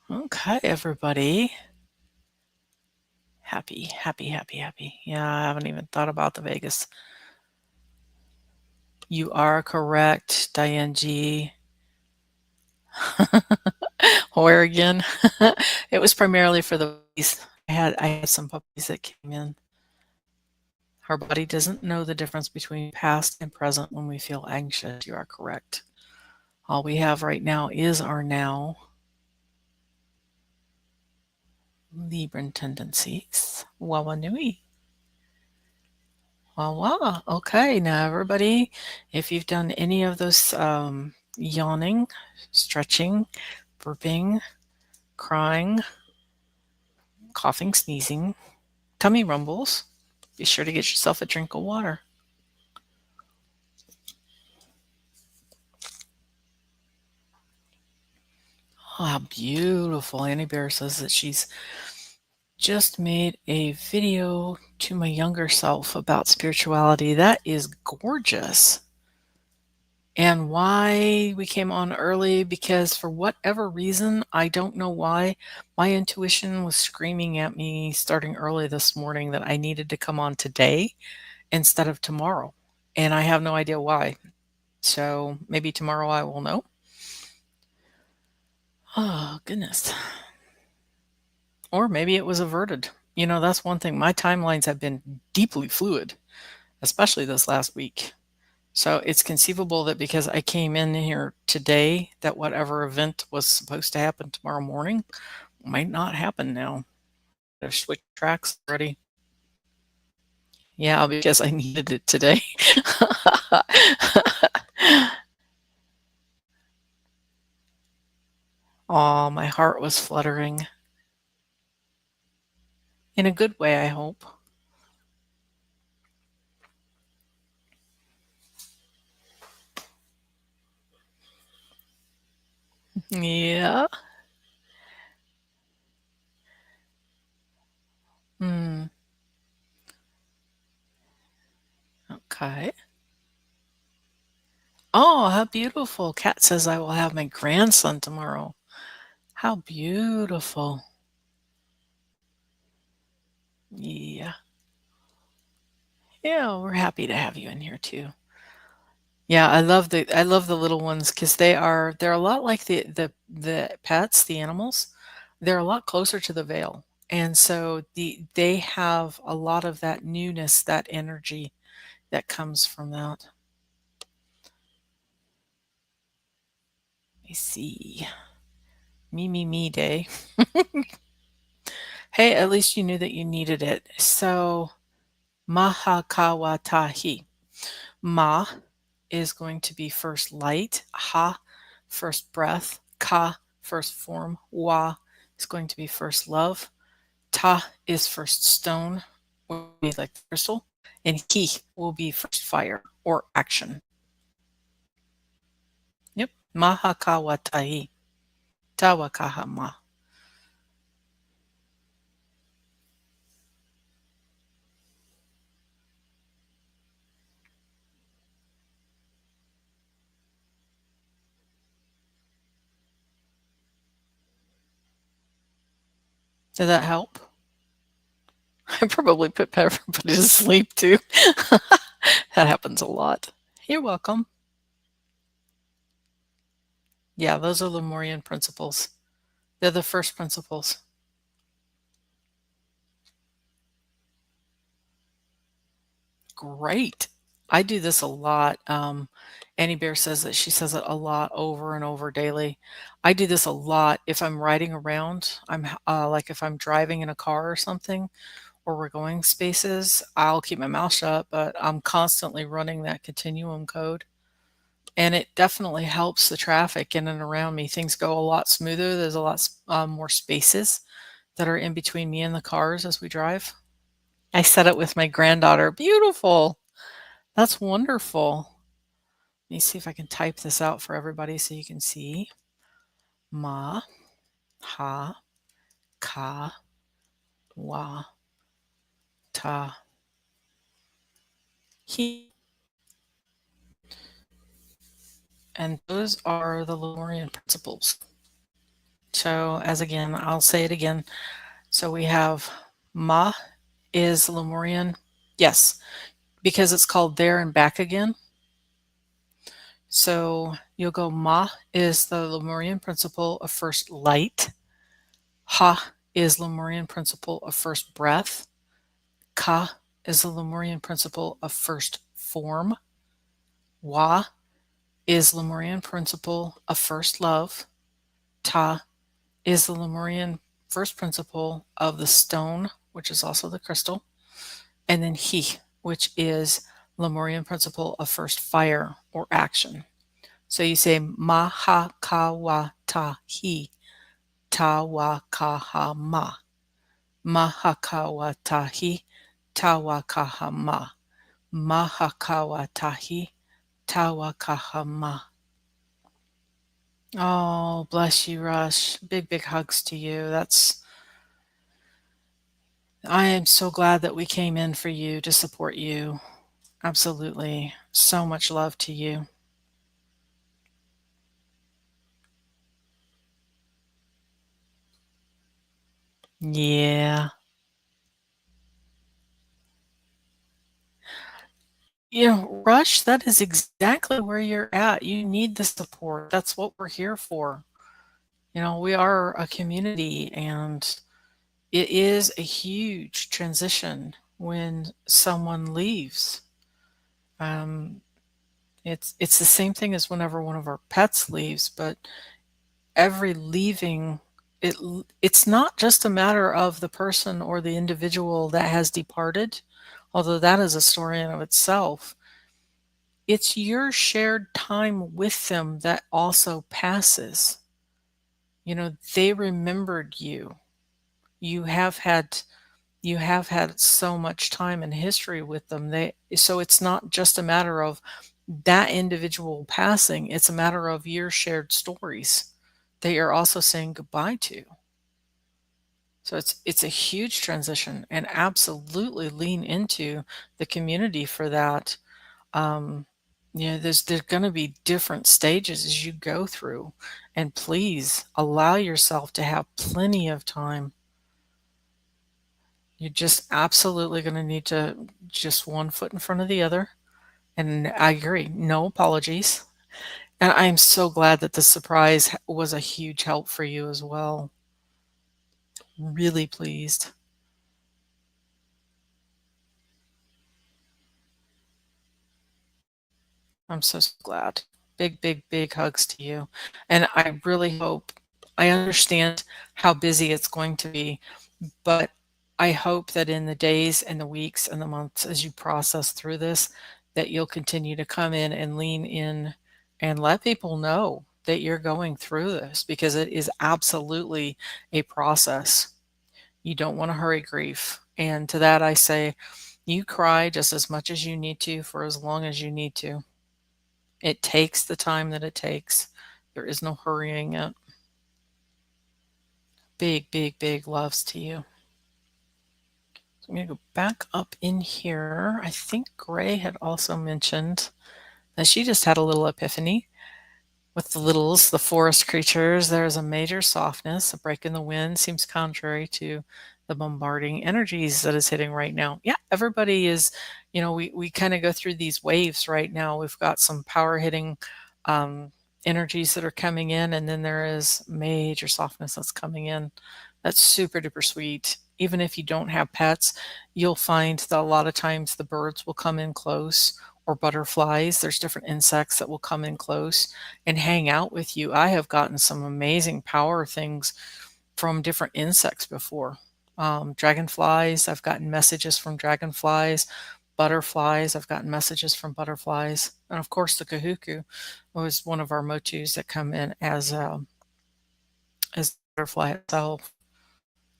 Okay, everybody. Happy, happy, happy, happy. Yeah, I haven't even thought about the Vegas. You are correct, Diane G. Oregon. It was primarily for the puppies. I had some puppies that came in. Our body doesn't know the difference between past and present when we feel anxious. You are correct. All we have right now is our now. Libran tendencies. Wawanui. Wawa. Okay, now everybody, if you've done any of those yawning, stretching, burping, crying, coughing, sneezing, tummy rumbles, be sure to get yourself a drink of water. Oh, how beautiful. Annie Bear says that she's just made a video to my younger self about spirituality. That is gorgeous. And why we came on early, because for whatever reason, I don't know why, my intuition was screaming at me starting early this morning that I needed to come on today instead of tomorrow. And I have no idea why. So maybe tomorrow I will know. Oh, goodness. Or maybe it was averted. You know, that's one thing. My timelines have been deeply fluid, especially this last week. So it's conceivable that because I came in here today, that whatever event was supposed to happen tomorrow morning might not happen now. I've switched tracks already. Yeah, because I needed it today. Oh, my heart was fluttering. In a good way, I hope. Yeah. Hmm. Okay. Oh, how beautiful. Kat says I will have my grandson tomorrow. How beautiful. Yeah. Yeah, we're happy to have you in here too. Yeah, I love the little ones because they're a lot like the pets, the animals. They're a lot closer to the veil. And so they have a lot of that newness, that energy that comes from that. Let me see. Me day. Hey, at least you knew that you needed it. So Mahakawatahi. Ma is going to be first light. Ha, first breath. Ka, first form. Wa is going to be first love. Ta is first stone, will be like crystal. And Ki will be first fire or action. Yep. Mahakawatai. Tawakahama. Did that help? I probably put everybody to sleep too. That happens a lot. You're welcome. Yeah, those are Lemurian principles. They're the first principles. Great. I do this a lot. Annie Bear says that she says it a lot over and over daily. I do this a lot if I'm riding around. I'm like if I'm driving in a car or something, or we're going spaces, I'll keep my mouth shut, but I'm constantly running that continuum code. and it definitely helps the traffic in and around me. Things go a lot smoother. There's a lot more spaces that are in between me and the cars as we drive. I said it with my granddaughter. Beautiful. That's wonderful. Let me see if I can type this out for everybody so you can see. Ma, ha, ka, wa, ta, he. And those are the Lemurian principles. So, as again, I'll say it again. So we have ma is Lemurian. Yes, because it's called there and back again. So you'll go ma is the Lemurian principle of first light. Ha is Lemurian principle of first breath. Ka is the Lemurian principle of first form. Wa is Lemurian principle of first love. Ta is the Lemurian first principle of the stone, which is also the crystal. And then he, which is Lemurian principle of first fire or action. So you say ma ha ka wa ta he, ta wa ka ha ma. Ma ha ka wa ta he, ta wa ka ha ma. Ma ha ka wa ta he, ta wa ka ha ma. Oh, bless you, Rush. Big, big hugs to you. I am so glad that we came in for you to support you. Absolutely. So much love to you. Yeah. Rush, that is exactly where you're at. You need the support. That's what we're here for. We are a community, and it is a huge transition when someone leaves. Um, it's the same thing as whenever one of our pets leaves, but every leaving, it's not just a matter of the person or the individual that has departed, although that is a story in of itself. It's your shared time with them that also passes. They remembered you. You have had you have had so much time and history with them. So it's not just a matter of that individual passing, it's a matter of your shared stories that you're also saying goodbye to. So it's a huge transition, and absolutely lean into the community for that. um, there's going to be different stages as you go through, and please allow yourself to have plenty of time. You're just absolutely going to need to just one foot in front of the other. And I agree, no apologies. And I am so glad that the surprise was a huge help for you as well. Really pleased. I'm so glad. Big, big, big hugs to you. And I really hope, I understand how busy it's going to be, but I hope that in the days and the weeks and the months as you process through this, that you'll continue to come in and lean in and let people know that you're going through this, because it is absolutely a process. You don't want to hurry grief. And to that, I say, you cry just as much as you need to for as long as you need to. It takes the time that it takes. There is no hurrying it. Big, big, big loves to you. So I'm going to go back up in here. I think Gray had also mentioned that she just had a little epiphany with the littles, the forest creatures. There's a major softness. A break in the wind seems contrary to the bombarding energies that is hitting right now. Yeah, everybody is, we kind of go through these waves right now. We've got some power hitting energies that are coming in, and then there is major softness that's coming in. That's super duper sweet. Even if you don't have pets, you'll find that a lot of times the birds will come in close, or butterflies. There's different insects that will come in close and hang out with you. I have gotten some amazing power things from different insects before. Dragonflies, I've gotten messages from dragonflies. butterflies. I've gotten messages from butterflies. And of course, the kahuku was one of our motus that come in as the butterfly itself.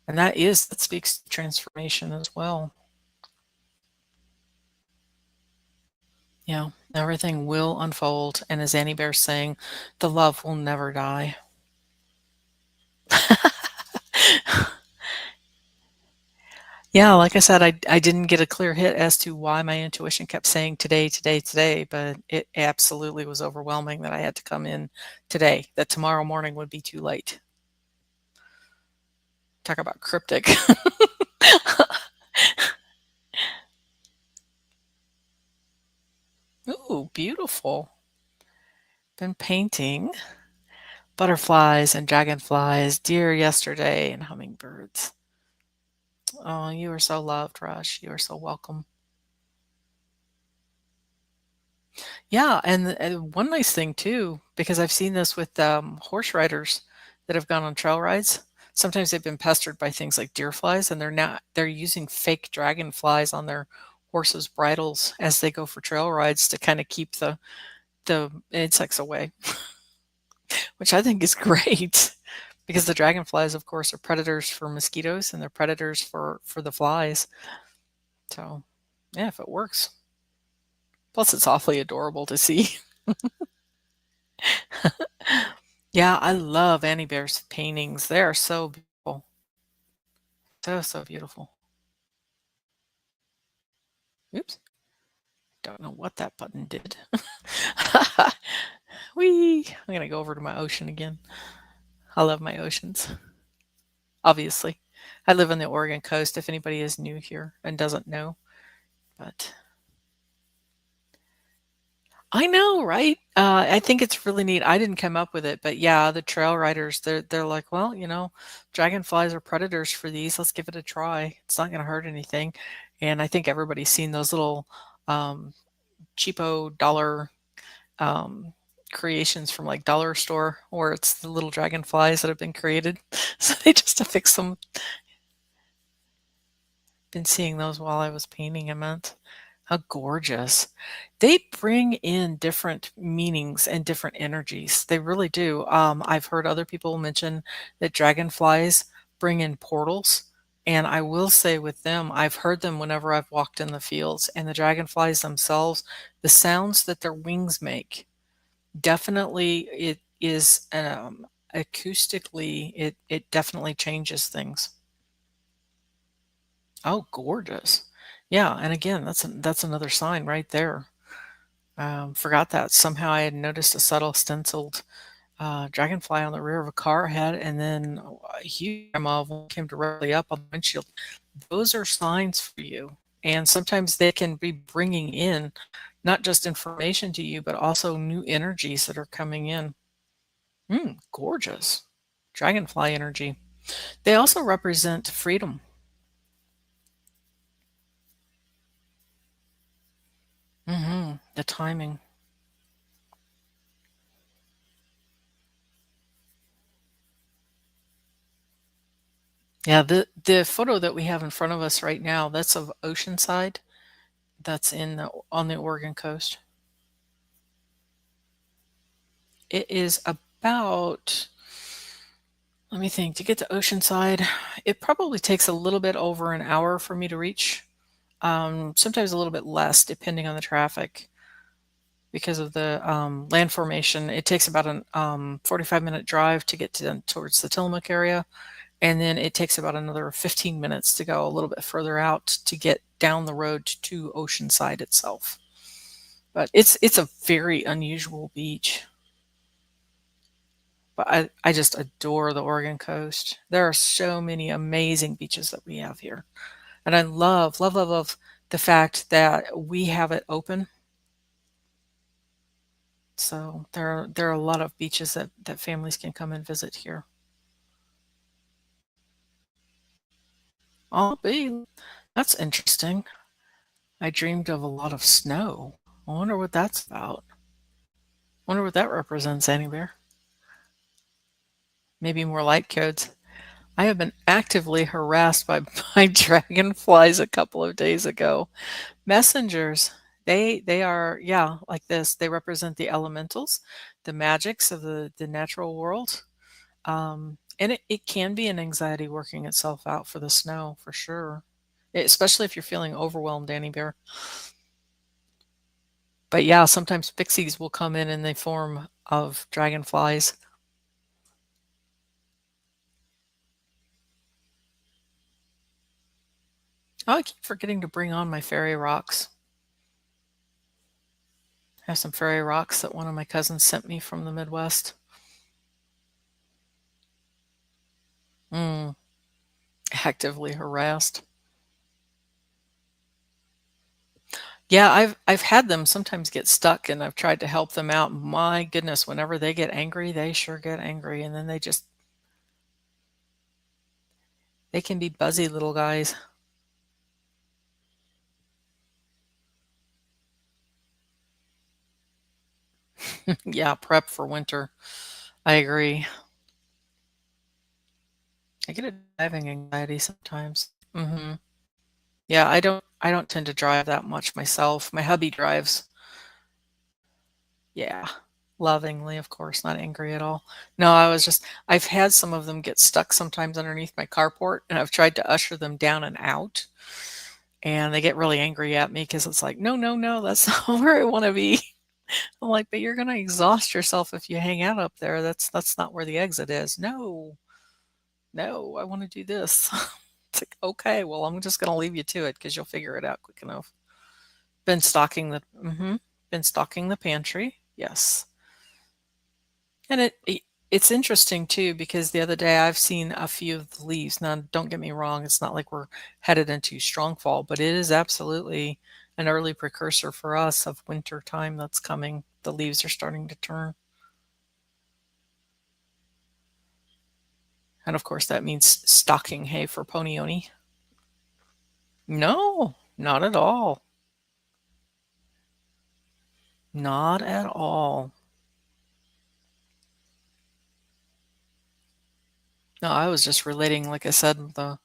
And that speaks to transformation as well. Yeah, everything will unfold. And as Annie Bear's saying, the love will never die. Yeah, like I said, I didn't get a clear hit as to why my intuition kept saying today, today, today, but it absolutely was overwhelming that I had to come in today, that tomorrow morning would be too late. Talk about cryptic. Ooh, beautiful. Been painting butterflies and dragonflies, deer yesterday, and hummingbirds. Oh, you are so loved, Rush. You are so welcome. Yeah, and one nice thing too, because I've seen this with horse riders that have gone on trail rides. Sometimes they've been pestered by things like deer flies, and they're using fake dragonflies on their horses' bridles as they go for trail rides to kind of keep the insects away, which I think is great because the dragonflies, of course, are predators for mosquitoes and they're predators for the flies. So, yeah, if it works. Plus, it's awfully adorable to see. Yeah, I love Annie Bear's paintings. They are so beautiful. So, so beautiful. Oops. Don't know what that button did. Whee! I'm going to go over to my ocean again. I love my oceans, obviously. I live on the Oregon coast, if anybody is new here and doesn't know. But I know, right? I think it's really neat. I didn't come up with it, but yeah, the trail riders, they're like, well, dragonflies are predators for these. Let's give it a try. It's not going to hurt anything. And I think everybody's seen those little um, cheapo dollar um, creations from like dollar store, where it's the little dragonflies that have been created. So they just affix them. Been seeing those while I was painting a month. How gorgeous. They bring in different meanings and different energies. They really do. I've heard other people mention that dragonflies bring in portals. And I will say with them, I've heard them whenever I've walked in the fields, and the dragonflies themselves, the sounds that their wings make, definitely it is acoustically, it definitely changes things. Oh, gorgeous. Yeah, and again, that's another sign right there. Forgot that. Somehow I had noticed a subtle stenciled dragonfly on the rear of a car I had, and then a huge amount of one came directly up on the windshield. Those are signs for you. And sometimes they can be bringing in not just information to you, but also new energies that are coming in. Gorgeous. Dragonfly energy. They also represent freedom. The timing. Yeah, the photo that we have in front of us right now, that's of Oceanside. That's on the Oregon coast. It is about, let me think, to get to Oceanside, it probably takes a little bit over an hour for me to reach. Sometimes a little bit less depending on the traffic because of the land formation. It takes about an 45-minute drive to get towards the Tillamook area. And then it takes about another 15 minutes to go a little bit further out to get down the road to Oceanside itself. But it's a very unusual beach. But I just adore the Oregon coast. There are so many amazing beaches that we have here. And I love, love, love, love the fact that we have it open. So there are a lot of beaches that families can come and visit here. I'll be. That's interesting. I dreamed of a lot of snow. I wonder what that's about. Wonder what that represents anywhere. Maybe more light codes. I have been actively harassed by dragonflies a couple of days ago. Messengers. They are, yeah, like this. They represent the elementals, the magics of the natural world. And it can be an anxiety working itself out for the snow for sure. Especially if you're feeling overwhelmed, Annie Bear. But yeah, sometimes pixies will come in the form of dragonflies. Oh, I keep forgetting to bring on my fairy rocks. I have some fairy rocks that one of my cousins sent me from the Midwest. Mm, actively harassed. Yeah, I've had them sometimes get stuck and I've tried to help them out. My goodness, whenever they get angry, they sure get angry and then they can be buzzy little guys. Yeah, prep for winter. I agree. I get a driving anxiety sometimes. Yeah, I don't tend to drive that much myself. My hubby drives. Yeah. Lovingly, of course, not angry at all. No, I've had some of them get stuck sometimes underneath my carport, and I've tried to usher them down and out, and they get really angry at me because it's like, "No, no, no, that's not where I wanna be." I'm like, "But you're gonna exhaust yourself if you hang out up there. That's not where the exit is." "No, no, I wanna do this." It's like, "Okay, well, I'm just gonna leave you to it because 'cause you'll figure it out quick enough." Been stocking the pantry, yes. And it's interesting too because the other day I've seen a few of the leaves. Now, don't get me wrong, it's not like we're headed into strong fall, but it is absolutely an early precursor for us of winter time that's coming. The leaves are starting to turn. And of course, that means stocking hay for Ponioni. No, not at all. Not at all. No, I was just relating, like I said, the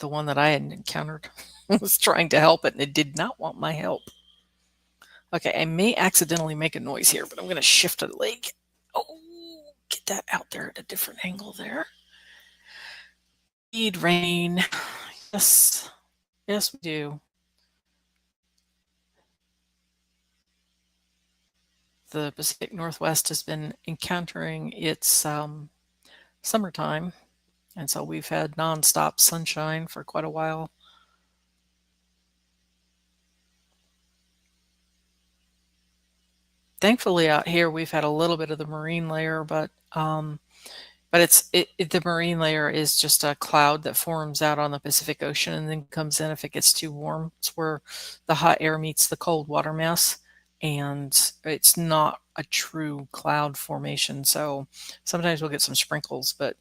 one that I had encountered was trying to help it and it did not want my help. Okay, I may accidentally make a noise here, but I'm going to shift a leg. Oh, get that out there at a different angle there. Need rain. Yes, yes, we do. The Pacific Northwest has been encountering its summertime, and so we've had nonstop sunshine for quite a while. Thankfully, out here we've had a little bit of the marine layer, but the marine layer is just a cloud that forms out on the Pacific Ocean and then comes in if it gets too warm. It's where the hot air meets the cold water mass, and it's not a true cloud formation. So sometimes we'll get some sprinkles, but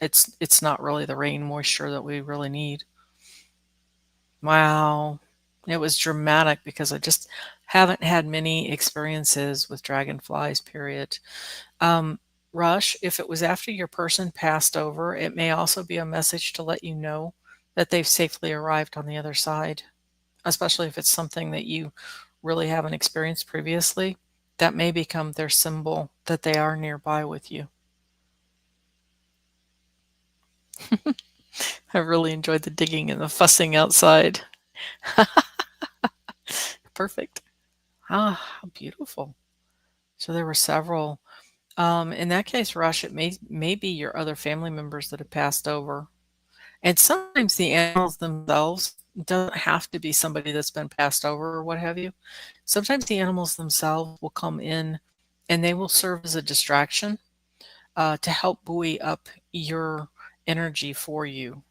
it's not really the rain moisture that we really need. Wow. It was dramatic because I just haven't had many experiences with dragonflies, period. Um, Rush, if it was after your person passed over, it may also be a message to let you know that they've safely arrived on the other side, especially if it's something that you really haven't experienced previously. That may become their symbol that they are nearby with you. I really enjoyed the digging and the fussing outside. Perfect. Ah, how beautiful. So there were several. In that case, Rush, it may be your other family members that have passed over. And sometimes the animals themselves doesn't have to be somebody that's been passed over or what have you. Sometimes the animals themselves will come in and they will serve as a distraction to help buoy up your energy for you.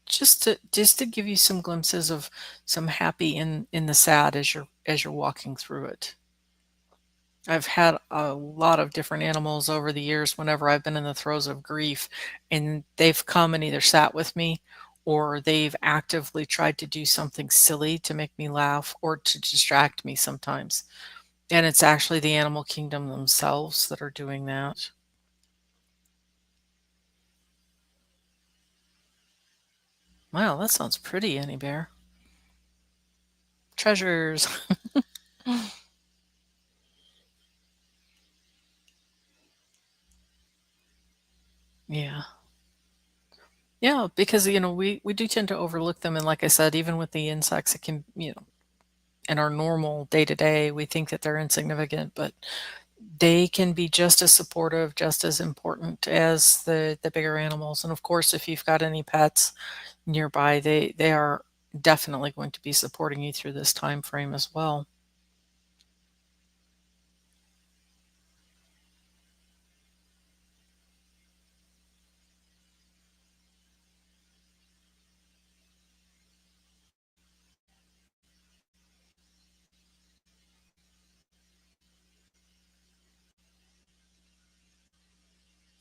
Just to give you some glimpses of some happy in the sad as you're walking through it. I've had a lot of different animals over the years whenever I've been in the throes of grief, and they've come and either sat with me or they've actively tried to do something silly to make me laugh or to distract me sometimes. And it's actually the animal kingdom themselves that are doing that. Wow, that sounds pretty, Annie Bear. treasures. Yeah. Yeah, because, we do tend to overlook them, and like I said, even with the insects, it can, in our normal day to day, we think that they're insignificant, but they can be just as supportive, just as important as the bigger animals. And of course, if you've got any pets nearby, they are definitely going to be supporting you through this time frame as well.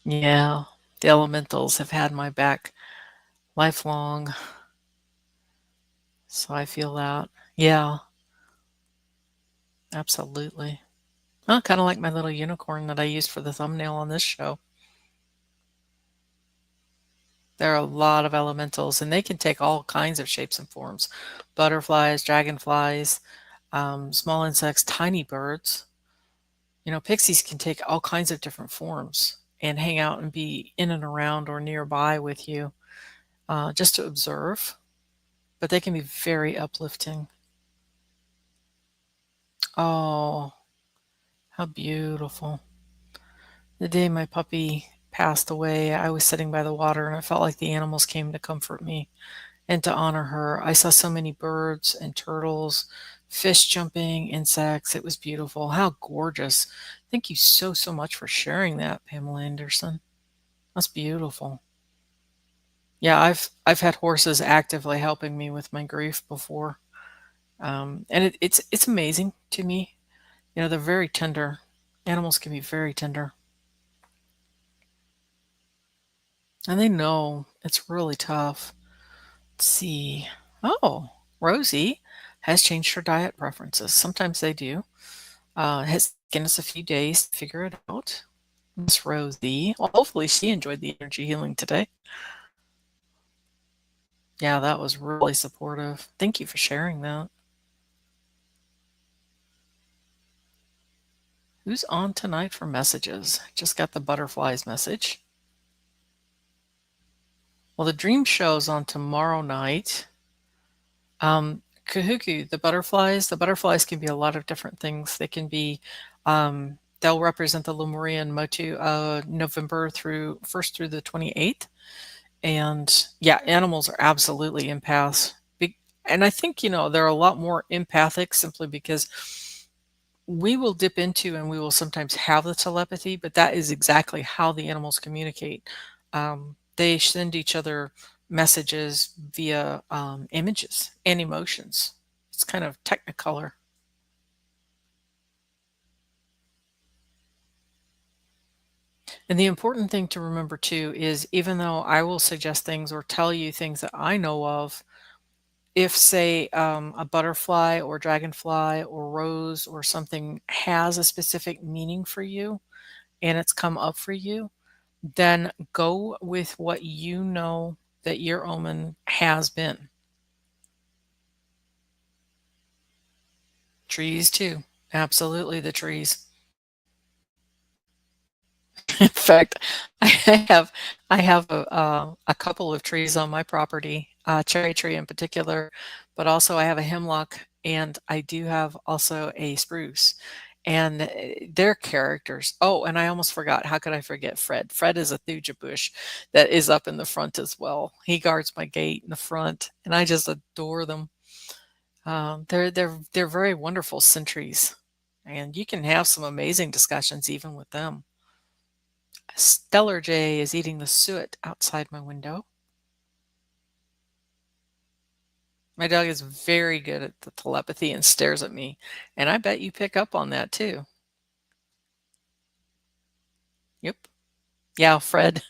Yeah, the elementals have had my back lifelong, so I feel that. Yeah, absolutely. Oh, kind of like my little unicorn that I used for the thumbnail on this show. There are a lot of elementals, and they can take all kinds of shapes and forms. Butterflies, dragonflies, small insects, tiny birds. Pixies can take all kinds of different forms and hang out and be in and around or nearby with you, just to observe. But they can be very uplifting. Oh, how beautiful. The day my puppy passed away, I was sitting by the water and I felt like the animals came to comfort me and to honor her. I saw so many birds and turtles, fish jumping, insects. It was beautiful. How gorgeous. Thank you so, so much for sharing that, Pamela Anderson. That's beautiful. Yeah, I've had horses actively helping me with my grief before. And it's amazing to me. They're very tender. Animals can be very tender. And they know it's really tough. Let's see. Oh, Rosie has changed her diet preferences. Sometimes they do. Has taken us a few days to figure it out. Miss Rosie. Well, hopefully she enjoyed the energy healing today. Yeah, that was really supportive. Thank you for sharing that. Who's on tonight for messages? Just got the butterflies message. Well, the dream show's on tomorrow night. Kahuku, the butterflies can be a lot of different things. They can be, they'll represent the Lemurian Motu, November 1st through the 28th. And yeah, animals are absolutely empaths. And I think, they're a lot more empathic simply because we will dip into and we will sometimes have the telepathy, but that is exactly how the animals communicate. They send each other messages via images and emotions. It's kind of technicolor. And the important thing to remember too is even though I will suggest things or tell you things that I know of, if say a butterfly or dragonfly or rose or something has a specific meaning for you and it's come up for you, then go with what you know that your omen has been. Trees too. Absolutely the trees. In fact, I have I have a couple of trees on my property, cherry tree in particular, but also I have a hemlock and I do have also a spruce. And they're characters. Oh, and I almost forgot. How could I forget Fred? Fred is a thuja bush that is up in the front as well. He guards my gate in the front, and I just adore them. They're very wonderful sentries, and you can have some amazing discussions even with them. Stellar Jay is eating the suet outside my window. My dog is very good at the telepathy and stares at me, and I bet you pick up on that too. Yep. Yeah, Fred.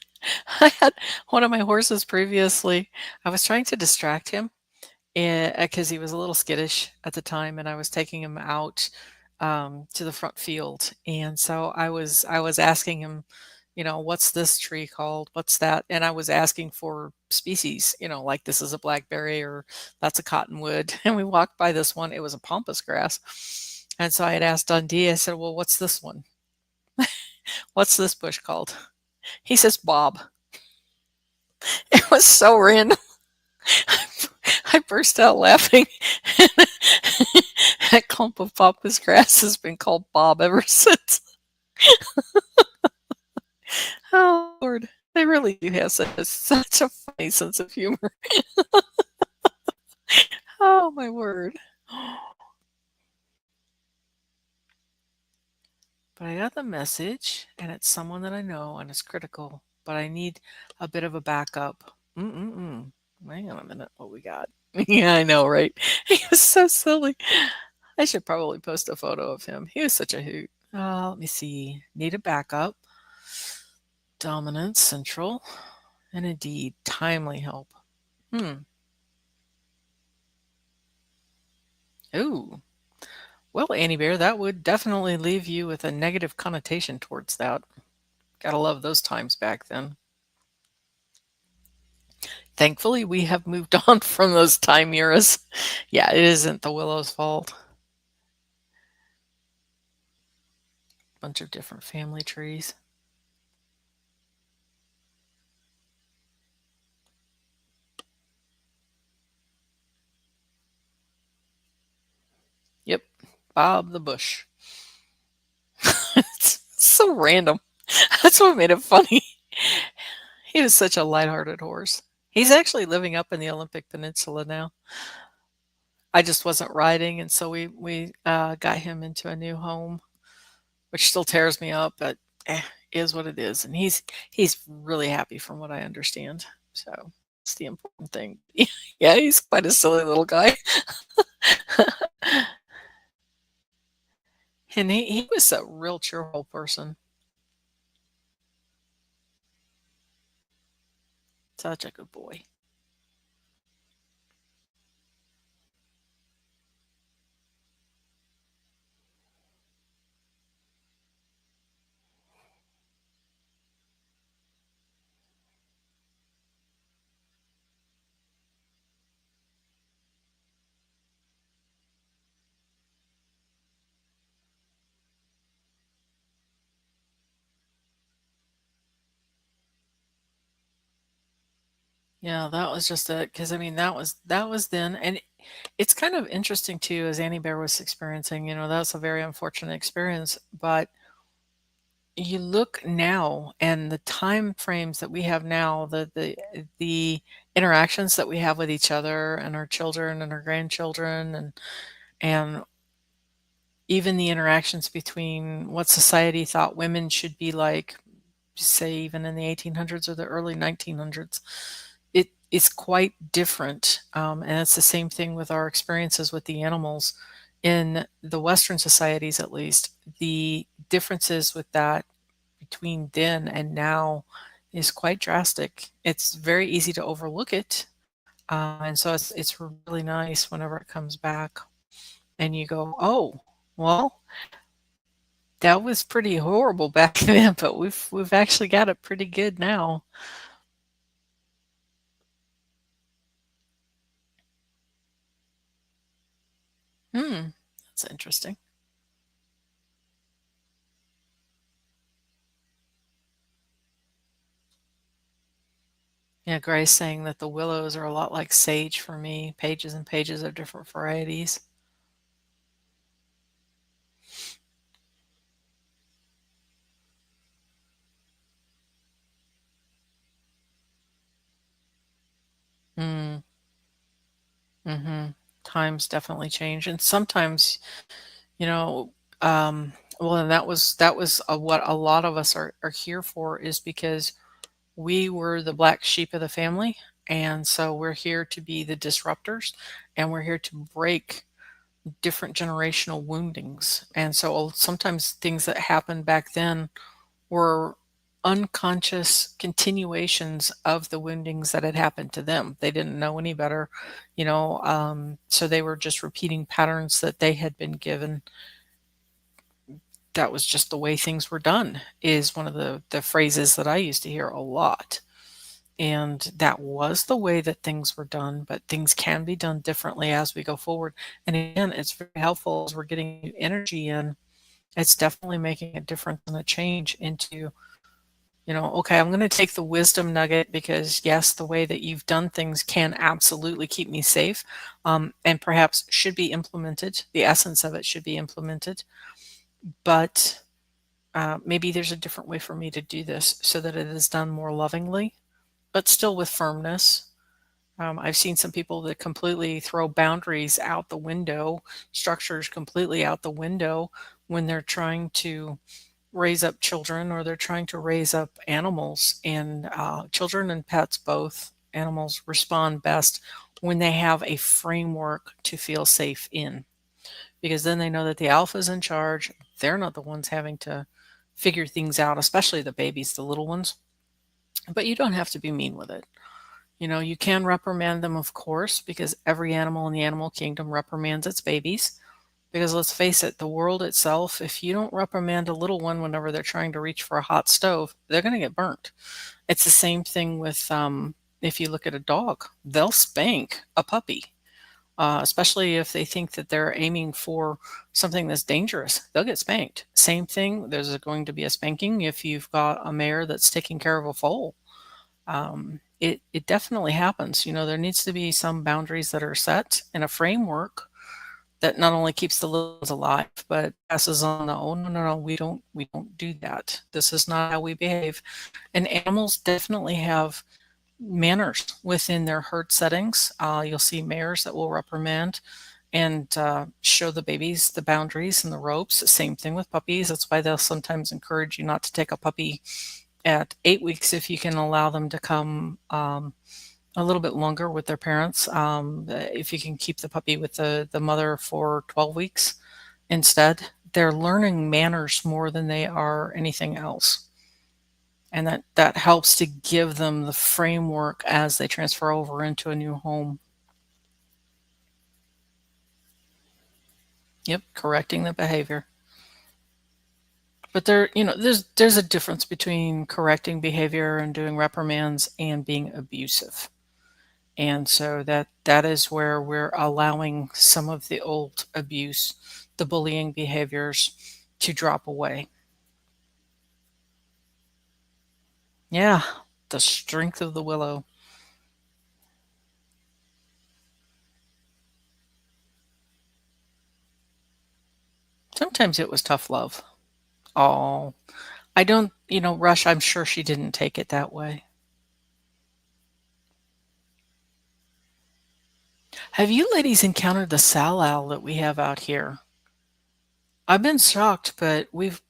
I had one of my horses previously. I was trying to distract him because he was a little skittish at the time, and I was taking him out to the front field. And so I was asking him, what's this tree called? What's that? And I was asking for species, like this is a blackberry or that's a cottonwood. And we walked by this one, it was a pampas grass. And so I had asked Dundee, I said, well, what's this one? What's this bush called? He says, Bob. It was so random. I burst out laughing. That clump of pampas grass has been called Bob ever since. Oh, Lord. They really do have such a funny sense of humor. Oh, my word. But I got the message, and it's someone that I know, and it's critical, but I need a bit of a backup. Hang on a minute, what we got? Yeah, I know, right? He was so silly. I should probably post a photo of him. He was such a hoot. Let me see. Need a backup. Dominance, central, and indeed, timely help. Ooh. Well, Annie Bear, that would definitely leave you with a negative connotation towards that. Gotta love those times back then. Thankfully, we have moved on from those time eras. Yeah, it isn't the Willow's fault. Bunch of different family trees. Yep, Bob the Bush. It's so random. That's what made it funny. He was such a lighthearted horse. He's actually living up in the Olympic Peninsula now. I just wasn't riding, and so we got him into a new home, which still tears me up, but is what it is. And he's really happy from what I understand. So it's the important thing. Yeah, he's quite a silly little guy. And he was a real cheerful person. Such a good boy. Yeah, that was just it. Because I mean, that was then, and it's kind of interesting too, as Annie Bear was experiencing. That's a very unfortunate experience. But you look now, and the time frames that we have now, the interactions that we have with each other and our children and our grandchildren, and even the interactions between what society thought women should be like, say even in the 1800s or the early 1900s. It is quite different. And it's the same thing with our experiences with the animals. In the Western societies, at least, the differences with that between then and now is quite drastic. It's very easy to overlook it. And so it's really nice whenever it comes back and you go, oh, well, that was pretty horrible back then, but we've actually got it pretty good now. That's interesting. Yeah, Grace saying that the willows are a lot like sage for me, pages and pages of different varieties. Mm, hmm Times definitely change, and sometimes, you know, well, and that was what a lot of us are here for, is because we were the black sheep of the family, and so we're here to be the disruptors, and we're here to break different generational woundings. And so sometimes things that happened back then were unconscious continuations of the woundings that had happened to them. They didn't know any better, so they were just repeating patterns that they had been given that was just the way things were done, is one of the phrases that I used to hear a lot. And that was the way that things were done, but things can be done differently as we go forward. And again, it's very helpful as we're getting new energy in. It's definitely making a difference and a change into, okay, I'm going to take the wisdom nugget because, yes, the way that you've done things can absolutely keep me safe, and perhaps should be implemented. The essence of it should be implemented. But maybe there's a different way for me to do this so that it is done more lovingly, but still with firmness. I've seen some people that completely throw boundaries out the window, structures completely out the window when they're trying to raise up children or they're trying to raise up animals. And children and pets, both animals, respond best when they have a framework to feel safe in, because then they know that the alpha's in charge. They're not the ones having to figure things out, especially the babies, the little ones. But you don't have to be mean with it. You can reprimand them, of course, because every animal in the animal kingdom reprimands its babies. Because let's face it, the world itself, if you don't reprimand a little one whenever they're trying to reach for a hot stove, they're going to get burnt. It's the same thing with, if you look at a dog, they'll spank a puppy, especially if they think that they're aiming for something that's dangerous. They'll get spanked. Same thing, there's going to be a spanking if you've got a mare that's taking care of a foal. It definitely happens. There needs to be some boundaries that are set in a framework that not only keeps the little ones alive, but passes on the, oh, no, no, no, we don't do that. This is not how we behave. And animals definitely have manners within their herd settings. You'll see mares that will reprimand and show the babies the boundaries and the ropes. Same thing with puppies. That's why they'll sometimes encourage you not to take a puppy at 8 weeks if you can allow them to come a little bit longer with their parents. If you can keep the puppy with the mother for 12 weeks instead, they're learning manners more than they are anything else. And that helps to give them the framework as they transfer over into a new home. Yep, correcting the behavior. But there's a difference between correcting behavior and doing reprimands and being abusive. And so that is where we're allowing some of the old abuse, the bullying behaviors to drop away. Yeah, the strength of the willow. Sometimes it was tough love. Oh, I don't, Rush, I'm sure she didn't take it that way. Have you ladies encountered the salal that we have out here? I've been shocked, but we've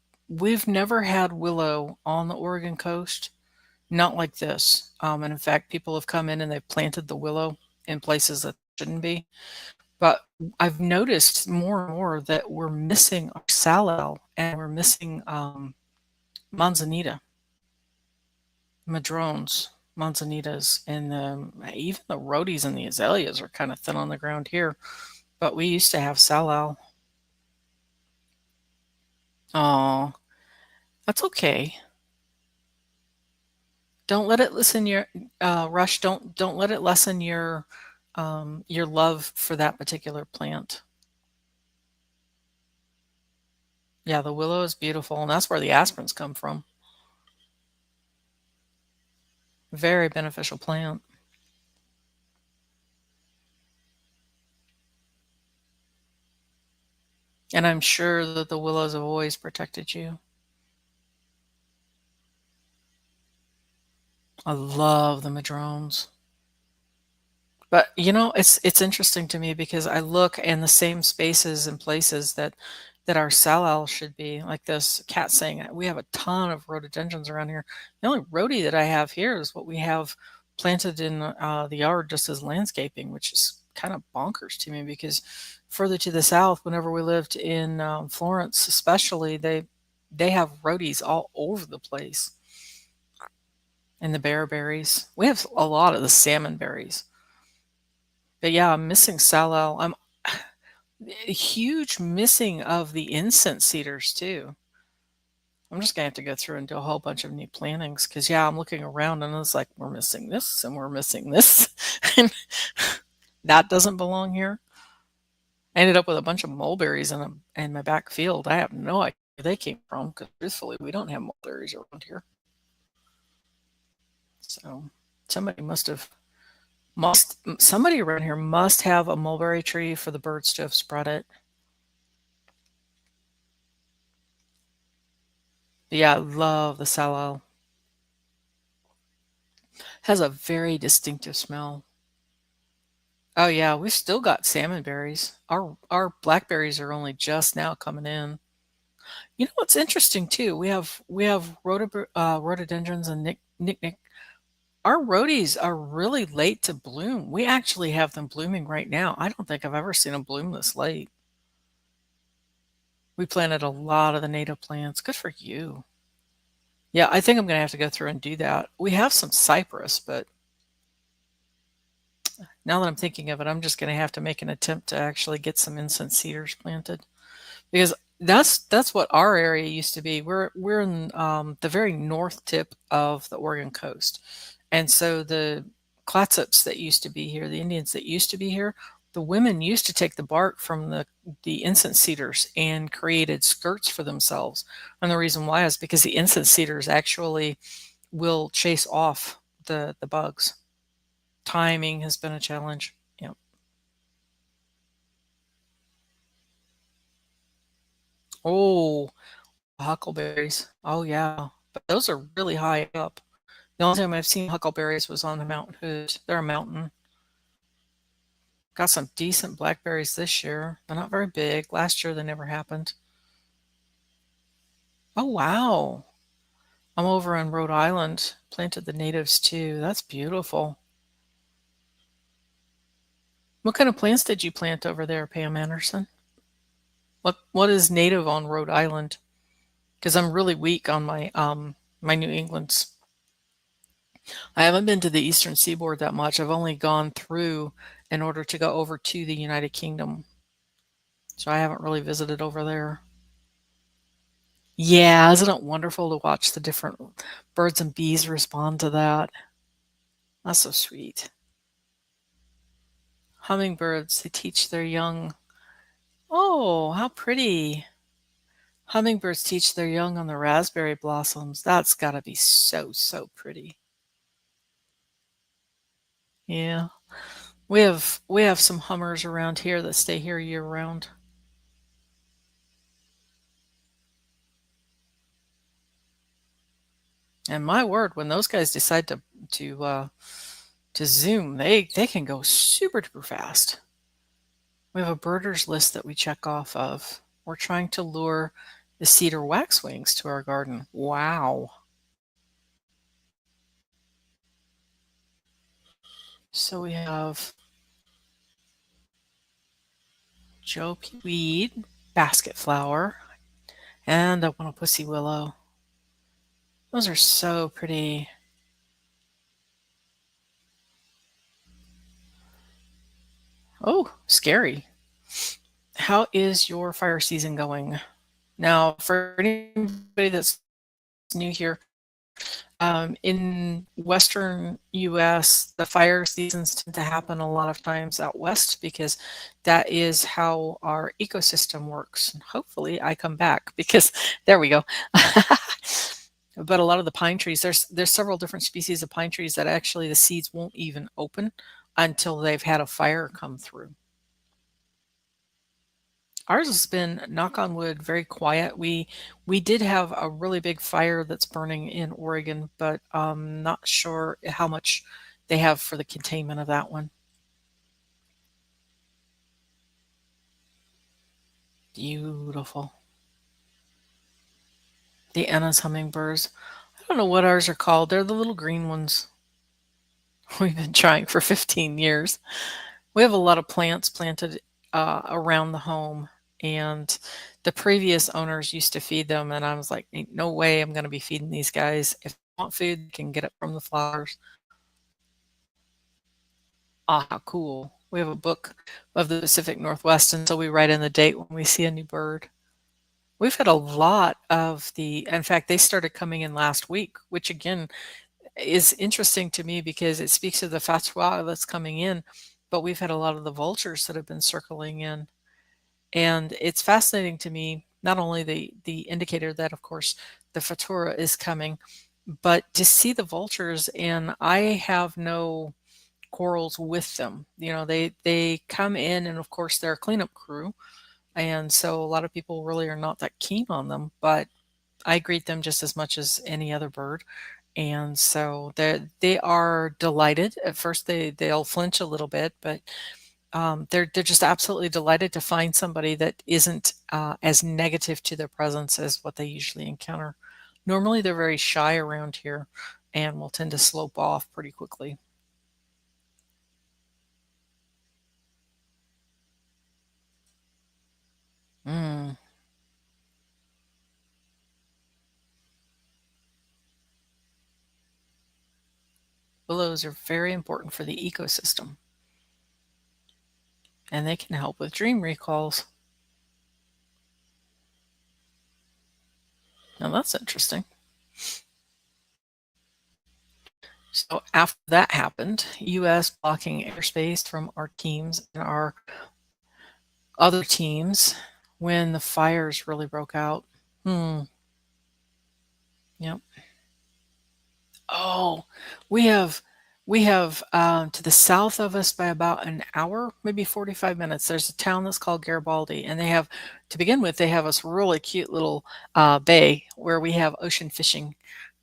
never had willow on the Oregon coast, not like this. And in fact, people have come in and they've planted the willow in places that shouldn't be. But I've noticed more and more that we're missing our salal and we're missing manzanita, madrones, manzanitas, and even the rhodies and the azaleas are kind of thin on the ground here. But we used to have salal. Oh, that's okay. Don't let it lessen your Rush. Don't let it lessen your love for that particular plant. Yeah, the willow is beautiful, and that's where the aspirins come from. Very beneficial plant. And I'm sure that the willows have always protected you. I love the madrones. But it's interesting to me because I look in the same spaces and places that our salal should be, like this cat saying, we have a ton of rhododendrons around here. The only rhodie that I have here is what we have planted in the yard just as landscaping, which is kind of bonkers to me because further to the south, whenever we lived in Florence, especially, they have rhodies all over the place. And the bearberries. We have a lot of the salmon berries. But yeah, I'm missing salal. I'm a huge missing of the incense cedars too. I'm just gonna have to go through and do a whole bunch of new plantings because yeah, I'm looking around and it's like we're missing this and we're missing this, and that doesn't belong here. I ended up with a bunch of mulberries in my back field. I have no idea where they came from because truthfully, we don't have mulberries around here. So somebody somebody around here must have a mulberry tree for the birds to have spread it. But yeah, I love the salal. Has a very distinctive smell. Oh yeah, we've still got salmon berries. Our blackberries are only just now coming in. You know what's interesting too? We have rhododendrons and nick. Our rhodies are really late to bloom. We actually have them blooming right now. I don't think I've ever seen them bloom this late. We planted a lot of the native plants. Good for you. Yeah, I think I'm going to have to go through and do that. We have some cypress, but now that I'm thinking of it, I'm just going to have to make an attempt to actually get some incense cedars planted because that's what our area used to be. We're in the very north tip of the Oregon coast, and so the Clatsop that used to be here, the Indians that used to be here, the women used to take the bark from the incense cedars and created skirts for themselves. And the reason why is because the incense cedars actually will chase off the bugs. Timing has been a challenge. Yep. Oh, huckleberries. Oh yeah, but those are really high up. The only time I've seen huckleberries was on the Mountain Hood. They're a mountain. Got some decent blackberries this year, but not very big. Last year they never happened. Oh wow. I'm over in Rhode Island. Planted the natives too. That's beautiful. What kind of plants did you plant over there, Pam Anderson? What is native on Rhode Island? Because I'm really weak on my New England's. I haven't been to the Eastern Seaboard that much. I've only gone through in order to go over to the United Kingdom. So I haven't really visited over there. Yeah, isn't it wonderful to watch the different birds and bees respond to that? That's so sweet. Hummingbirds, they teach their young. Oh, how pretty. Hummingbirds teach their young on the raspberry blossoms. That's got to be so, so pretty. Yeah. We have some hummers around here that stay here year round. And my word, when those guys decide to zoom, they can go super duper fast. We have a birders list that we check off of. We're trying to lure the cedar waxwings to our garden. Wow. So we have Joe Weed, basket flower, and I want a pussy willow. Those are so pretty. Oh, scary. How is your fire season going? Now, for anybody that's new here, in Western US, the fire seasons tend to happen a lot of times out west because that is how our ecosystem works. And hopefully, I come back because there we go. But a lot of the pine trees, there's several different species of pine trees that actually the seeds won't even open until they've had a fire come through. Ours has been, knock on wood, very quiet. We did have a really big fire that's burning in Oregon, but not sure how much they have for the containment of that one. Beautiful. The Enna's hummingbirds. I don't know what ours are called. They're the little green ones. We've been trying for 15 years. We have a lot of plants planted around the home, and the previous owners used to feed them, and I was like, "Ain't no way I'm going to be feeding these guys. If they want food, they can get it from the flowers." Ah, how cool. We have a book of the Pacific Northwest, and so we write in the date when we see a new bird. We've had a lot of in fact, they started coming in last week, which again is interesting to me because it speaks of the fatwa that's coming in, but we've had a lot of the vultures that have been circling in. And it's fascinating to me, not only the indicator that, of course, the fatura is coming, but to see the vultures, and I have no quarrels with them. You know, they come in, and of course they're a cleanup crew, and so a lot of people really are not that keen on them, but I greet them just as much as any other bird. And so they are delighted. At first they'll flinch a little bit, but they're just absolutely delighted to find somebody that isn't as negative to their presence as what they usually encounter. Normally, they're very shy around here and will tend to slope off pretty quickly. Mm. Willows are very important for the ecosystem, and they can help with dream recalls. Now, that's interesting. So after that happened, U.S. blocking airspace from our teams and our other teams when the fires really broke out. Hmm. Yep. Oh, we have to the south of us by about an hour, maybe 45 minutes. There's a town that's called Garibaldi, and they have, to begin with, they have this really cute little bay where we have ocean fishing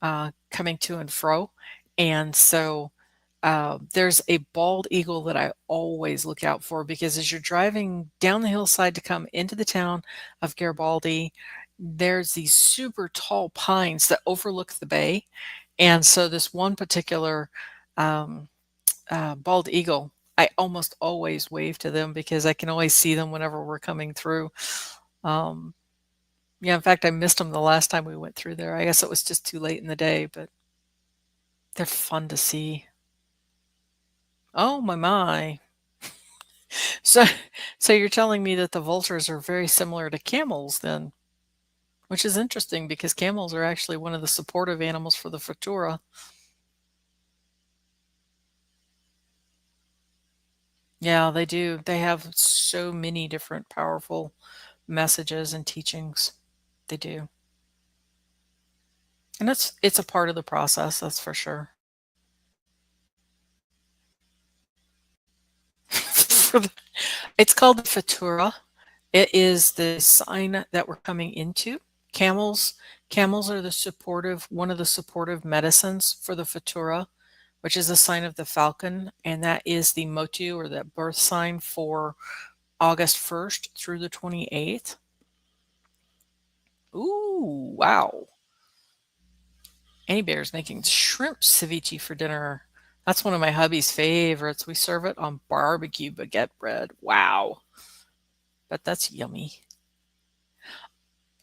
coming to and fro. And so there's a bald eagle that I always look out for because as you're driving down the hillside to come into the town of Garibaldi, there's these super tall pines that overlook the bay. And so this one particular um, bald eagle, I almost always wave to them because I can always see them whenever we're coming through. Um, yeah, in fact, I missed them the last time we went through there. I guess it was just too late in the day, but they're fun to see. Oh my my. So so you're telling me that the vultures are very similar to camels then, which is interesting because camels are actually one of the supportive animals for the Fatura. Yeah, they do. They have so many different powerful messages and teachings. They do. And it's a part of the process, that's for sure. For the It's called the Fatura. It is the sign that we're coming into. Camels camels are the supportive one of the supportive medicines for the Fatura, which is a sign of the falcon, and that is the motu or the birth sign for August 1st through the 28th. Ooh, wow. Annie Bear's making shrimp ceviche for dinner. That's one of my hubby's favorites. We serve it on barbecue baguette bread. Wow. But that's yummy.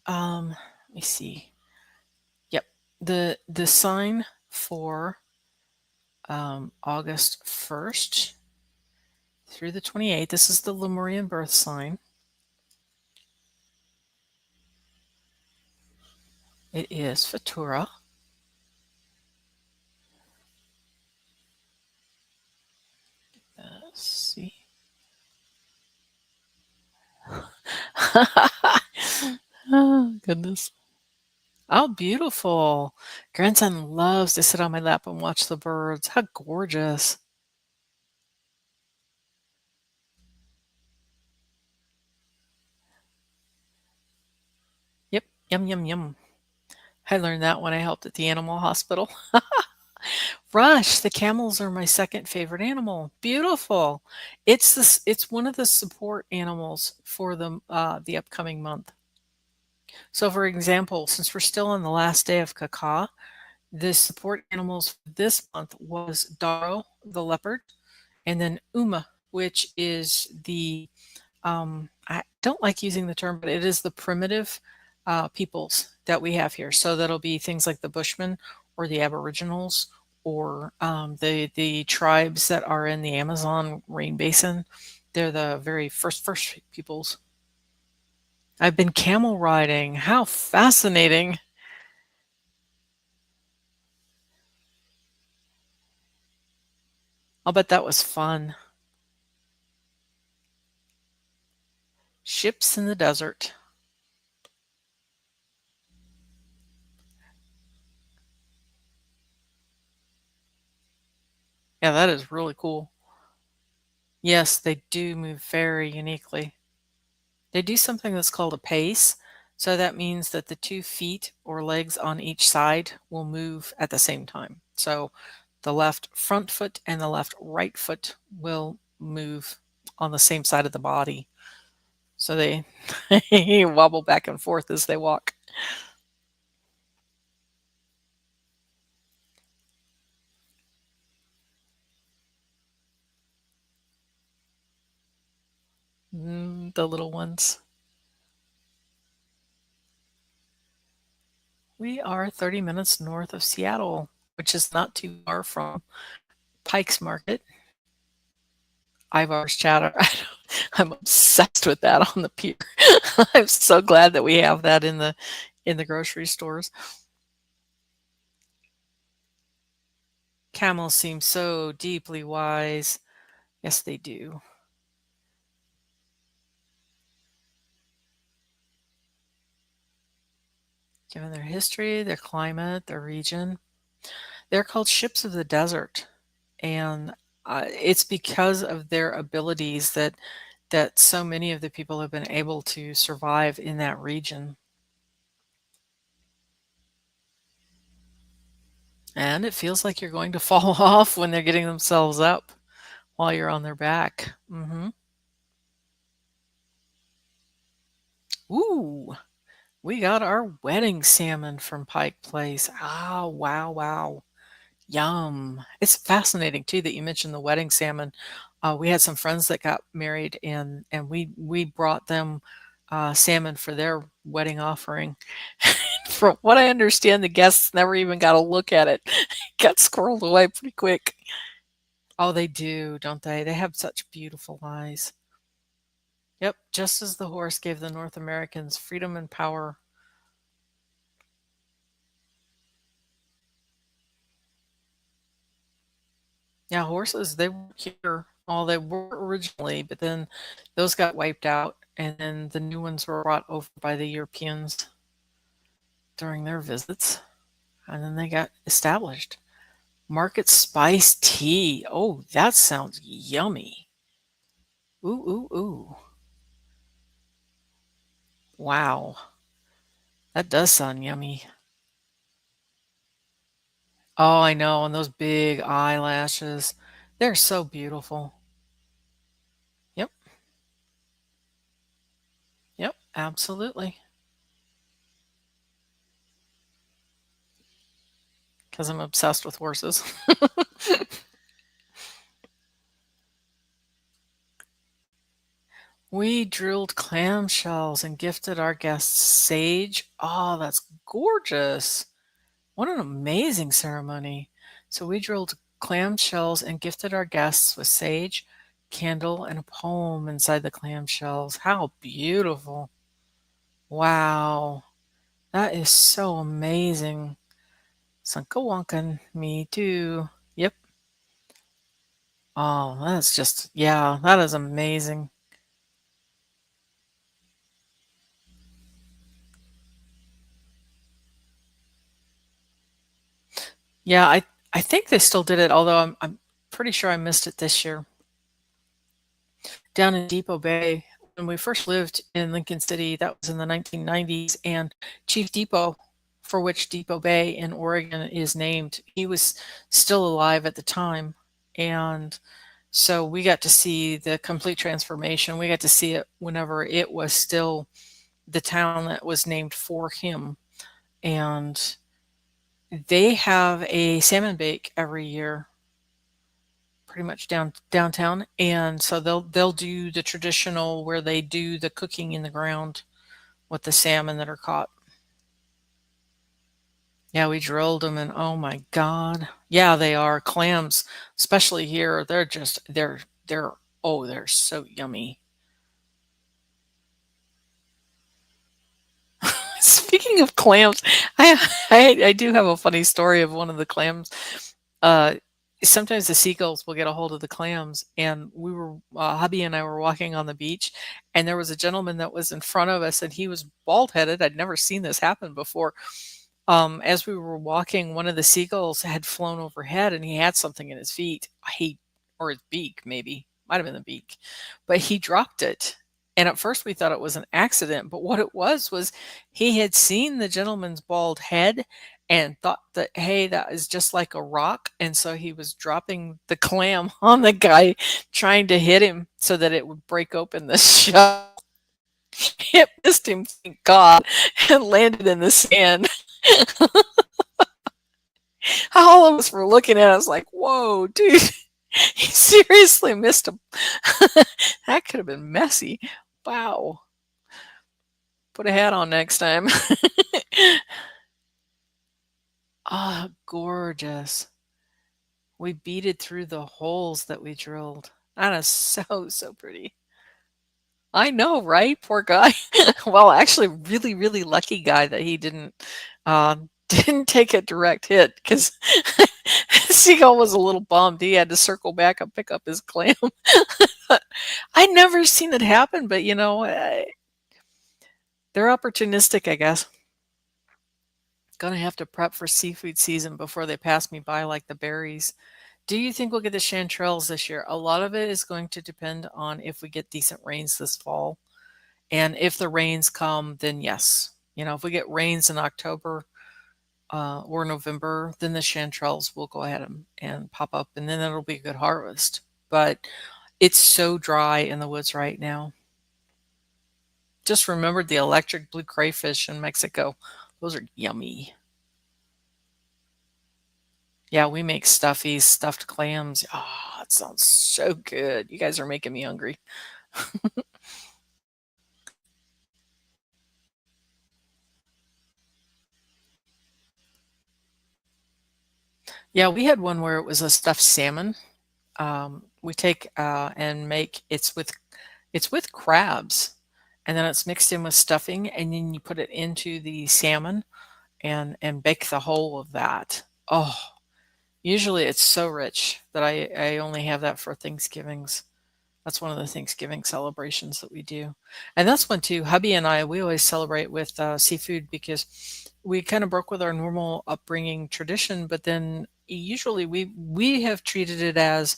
Let me see. Yep. The sign for August 1st through the 28th. This is the Lemurian birth sign. It is Fatura. Let's see. Oh, goodness. Oh, beautiful. Grandson loves to sit on my lap and watch the birds. How gorgeous. Yep. Yum, yum, yum. I learned that when I helped at the animal hospital. Rush, the camels are my second favorite animal. Beautiful. It's one of the support animals for the upcoming month. So for example, since we're still on the last day of Kaka, the support animals for this month was Daro, the leopard, and then Uma, which is I don't like using the term, but it is the primitive peoples that we have here. So that'll be things like the Bushmen or the Aboriginals or the tribes that are in the Amazon rain basin. They're the very first peoples. I've been camel riding. How fascinating. I'll bet that was fun. Ships in the desert. Yeah, that is really cool. Yes, they do move very uniquely. They do something that's called a pace. So that means that the 2 feet or legs on each side will move at the same time. So the left front foot and the left right foot will move on the same side of the body. So they wobble back and forth as they walk. The little ones. We are 30 minutes north of Seattle, which is not too far from Pike's Market. Ivar's Chatter. I'm obsessed with that on the pier. I'm so glad that we have that in the grocery stores. Camels seem so deeply wise. Yes, they do. Given their history, their climate, their region, they're called ships of the desert, and it's because of their abilities that so many of the people have been able to survive in that region. And it feels like you're going to fall off when they're getting themselves up while you're on their back. Ooh, we got our wedding salmon from Pike Place. Ah, wow, wow. Yum. It's fascinating too that you mentioned the wedding salmon. We had some friends that got married and we brought them salmon for their wedding offering. From what I understand, the guests never even got a look at it. Got squirreled away pretty quick. Oh, they do, don't they? They have such beautiful eyes. Yep, just as the horse gave the North Americans freedom and power. Yeah, horses, they were here. Well, they were originally, but then those got wiped out, and then the new ones were brought over by the Europeans during their visits, and then they got established. Market spice tea. Oh, that sounds yummy. Ooh, ooh, ooh. Wow, that does sound yummy. Oh, I know, and those big eyelashes. They're so beautiful. Yep, yep, absolutely. Because I'm obsessed with horses. We drilled clamshells and gifted our guests sage. Oh, that's gorgeous. What an amazing ceremony. So we drilled clamshells and gifted our guests with sage, candle, and a poem inside the clamshells. How beautiful. Wow. That is so amazing. Sunka Wonka, me too. Yep. Oh, that's just, yeah, that is amazing. Yeah, I think they still did it, although I'm pretty sure I missed it this year. Down in Depot Bay, when we first lived in Lincoln City, that was in the 1990s, and Chief Depot, for which Depot Bay in Oregon is named, he was still alive at the time, and so we got to see the complete transformation. We got to see it whenever it was still the town that was named for him, and they have a salmon bake every year pretty much downtown, and so they'll do the traditional where they do the cooking in the ground with the salmon that are caught. Yeah, we drilled them, and oh my god, yeah, they are clams, especially here. They're just they're oh they're so yummy. Speaking of clams, I, I do have a funny story of one of the clams. Uh, Sometimes the seagulls will get a hold of the clams, and we were hubby and I were walking on the beach, and there was a gentleman that was in front of us, and he was bald headed. I'd never seen this happen before. As we were walking, one of the seagulls had flown overhead, and he had something in his feet. He or his beak, maybe might have been the beak, but he dropped it. And at first we thought it was an accident, but what it was he had seen the gentleman's bald head and thought that, hey, that is just like a rock. And so he was dropping the clam on the guy, trying to hit him so that it would break open the shell. It missed him, thank God, and landed in the sand. All of us were looking at us like, whoa, dude, he seriously missed him. That could have been messy. Wow. Put a hat on next time. Ah, oh, gorgeous. We beaded through the holes that we drilled. That is so, so pretty. I know, right? Poor guy. Well, actually, really, really lucky guy that he didn't take a direct hit, because Seagull was a little bummed. He had to circle back and pick up his clam. I never seen it happen, but they're opportunistic, I guess. Gonna have to prep for seafood season before they pass me by like the berries. Do you think we'll get the chanterelles this year? A lot of it is going to depend on if we get decent rains this fall. And if the rains come, then yes. If we get rains in October or November, then the chanterelles will go ahead and pop up, and then it'll be a good harvest. But it's so dry in the woods right now. Just remembered the electric blue crayfish in Mexico. Those are yummy. Yeah, we make stuffies, stuffed clams. Oh, it sounds so good. You guys are making me hungry. Yeah, we had one where it was a stuffed salmon. We take and make it's with crabs, and then it's mixed in with stuffing, and then you put it into the salmon and bake the whole of that. Oh, usually it's so rich that I only have that for Thanksgivings. That's one of the Thanksgiving celebrations that we do. And that's one too. Hubby and I, we always celebrate with seafood, because we kind of broke with our normal upbringing tradition, but then usually we have treated it as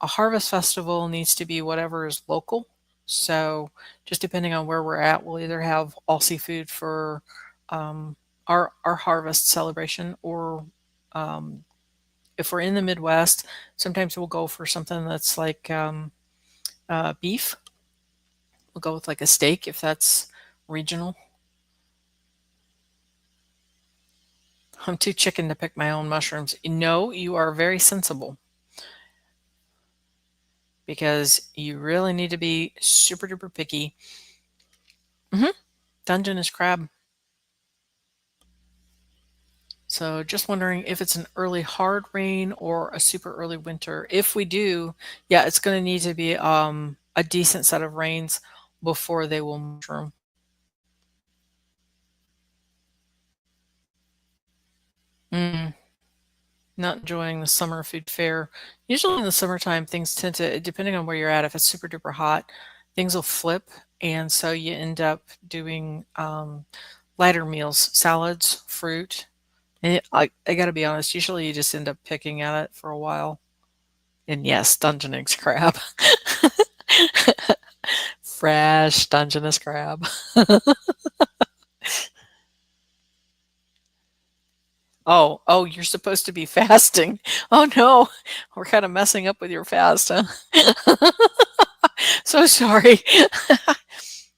a harvest festival needs to be whatever is local. So just depending on where we're at, we'll either have all seafood for um, our harvest celebration, or um, if we're in the Midwest, sometimes we'll go for something that's like beef. We'll go with like a steak if that's regional. I'm too chicken to pick my own mushrooms. No, you are very sensible, because you really need to be super duper picky. Dungeness crab. So just wondering if it's an early hard rain or a super early winter. If we do, yeah, it's going to need to be a decent set of rains before they will mushroom. Mm, not enjoying the summer food fair. Usually in the summertime, things tend to, depending on where you're at, if it's super duper hot, things will flip. And so you end up doing lighter meals, salads, fruit. And I got to be honest, usually you just end up picking at it for a while. And yes, Dungeness crab. Fresh Dungeness crab. Oh, you're supposed to be fasting. Oh no, we're kind of messing up with your fast, huh? So sorry.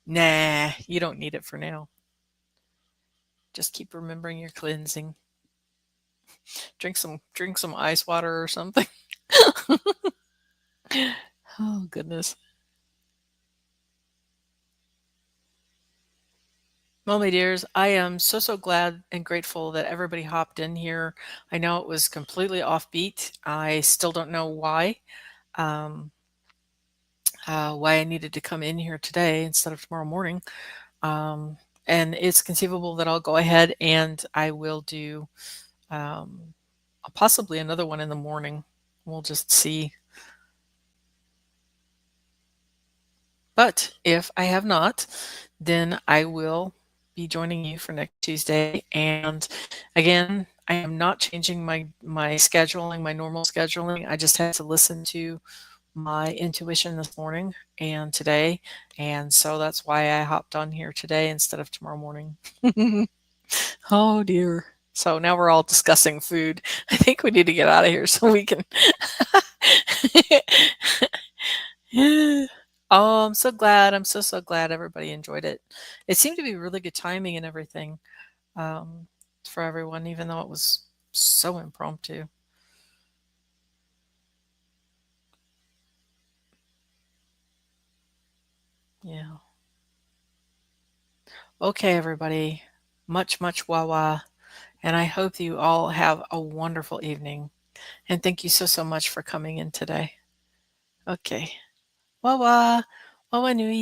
Nah, you don't need it for now. Just keep remembering your cleansing. Drink some ice water or something. Oh goodness. Well, my dears, I am so, so glad and grateful that everybody hopped in here. I know it was completely offbeat. I still don't know um, why I needed to come in here today instead of tomorrow morning. and it's conceivable that I'll go ahead and I will do um, possibly another one in the morning. We'll just see. But if I have not, then I will be joining you for next Tuesday. And again, I am not changing my scheduling, my normal scheduling. I just had to listen to my intuition this morning and today. And so that's why I hopped on here today instead of tomorrow morning. Oh dear. So now we're all discussing food. I think we need to get out of here so we can. Oh, I'm so glad. I'm so glad everybody enjoyed it. It seemed to be really good timing and everything um, for everyone, even though it was so impromptu. Yeah. Okay, everybody. Much wah. And I hope you all have a wonderful evening. And thank you so much for coming in today. Okay. Wawa. Wawa nui.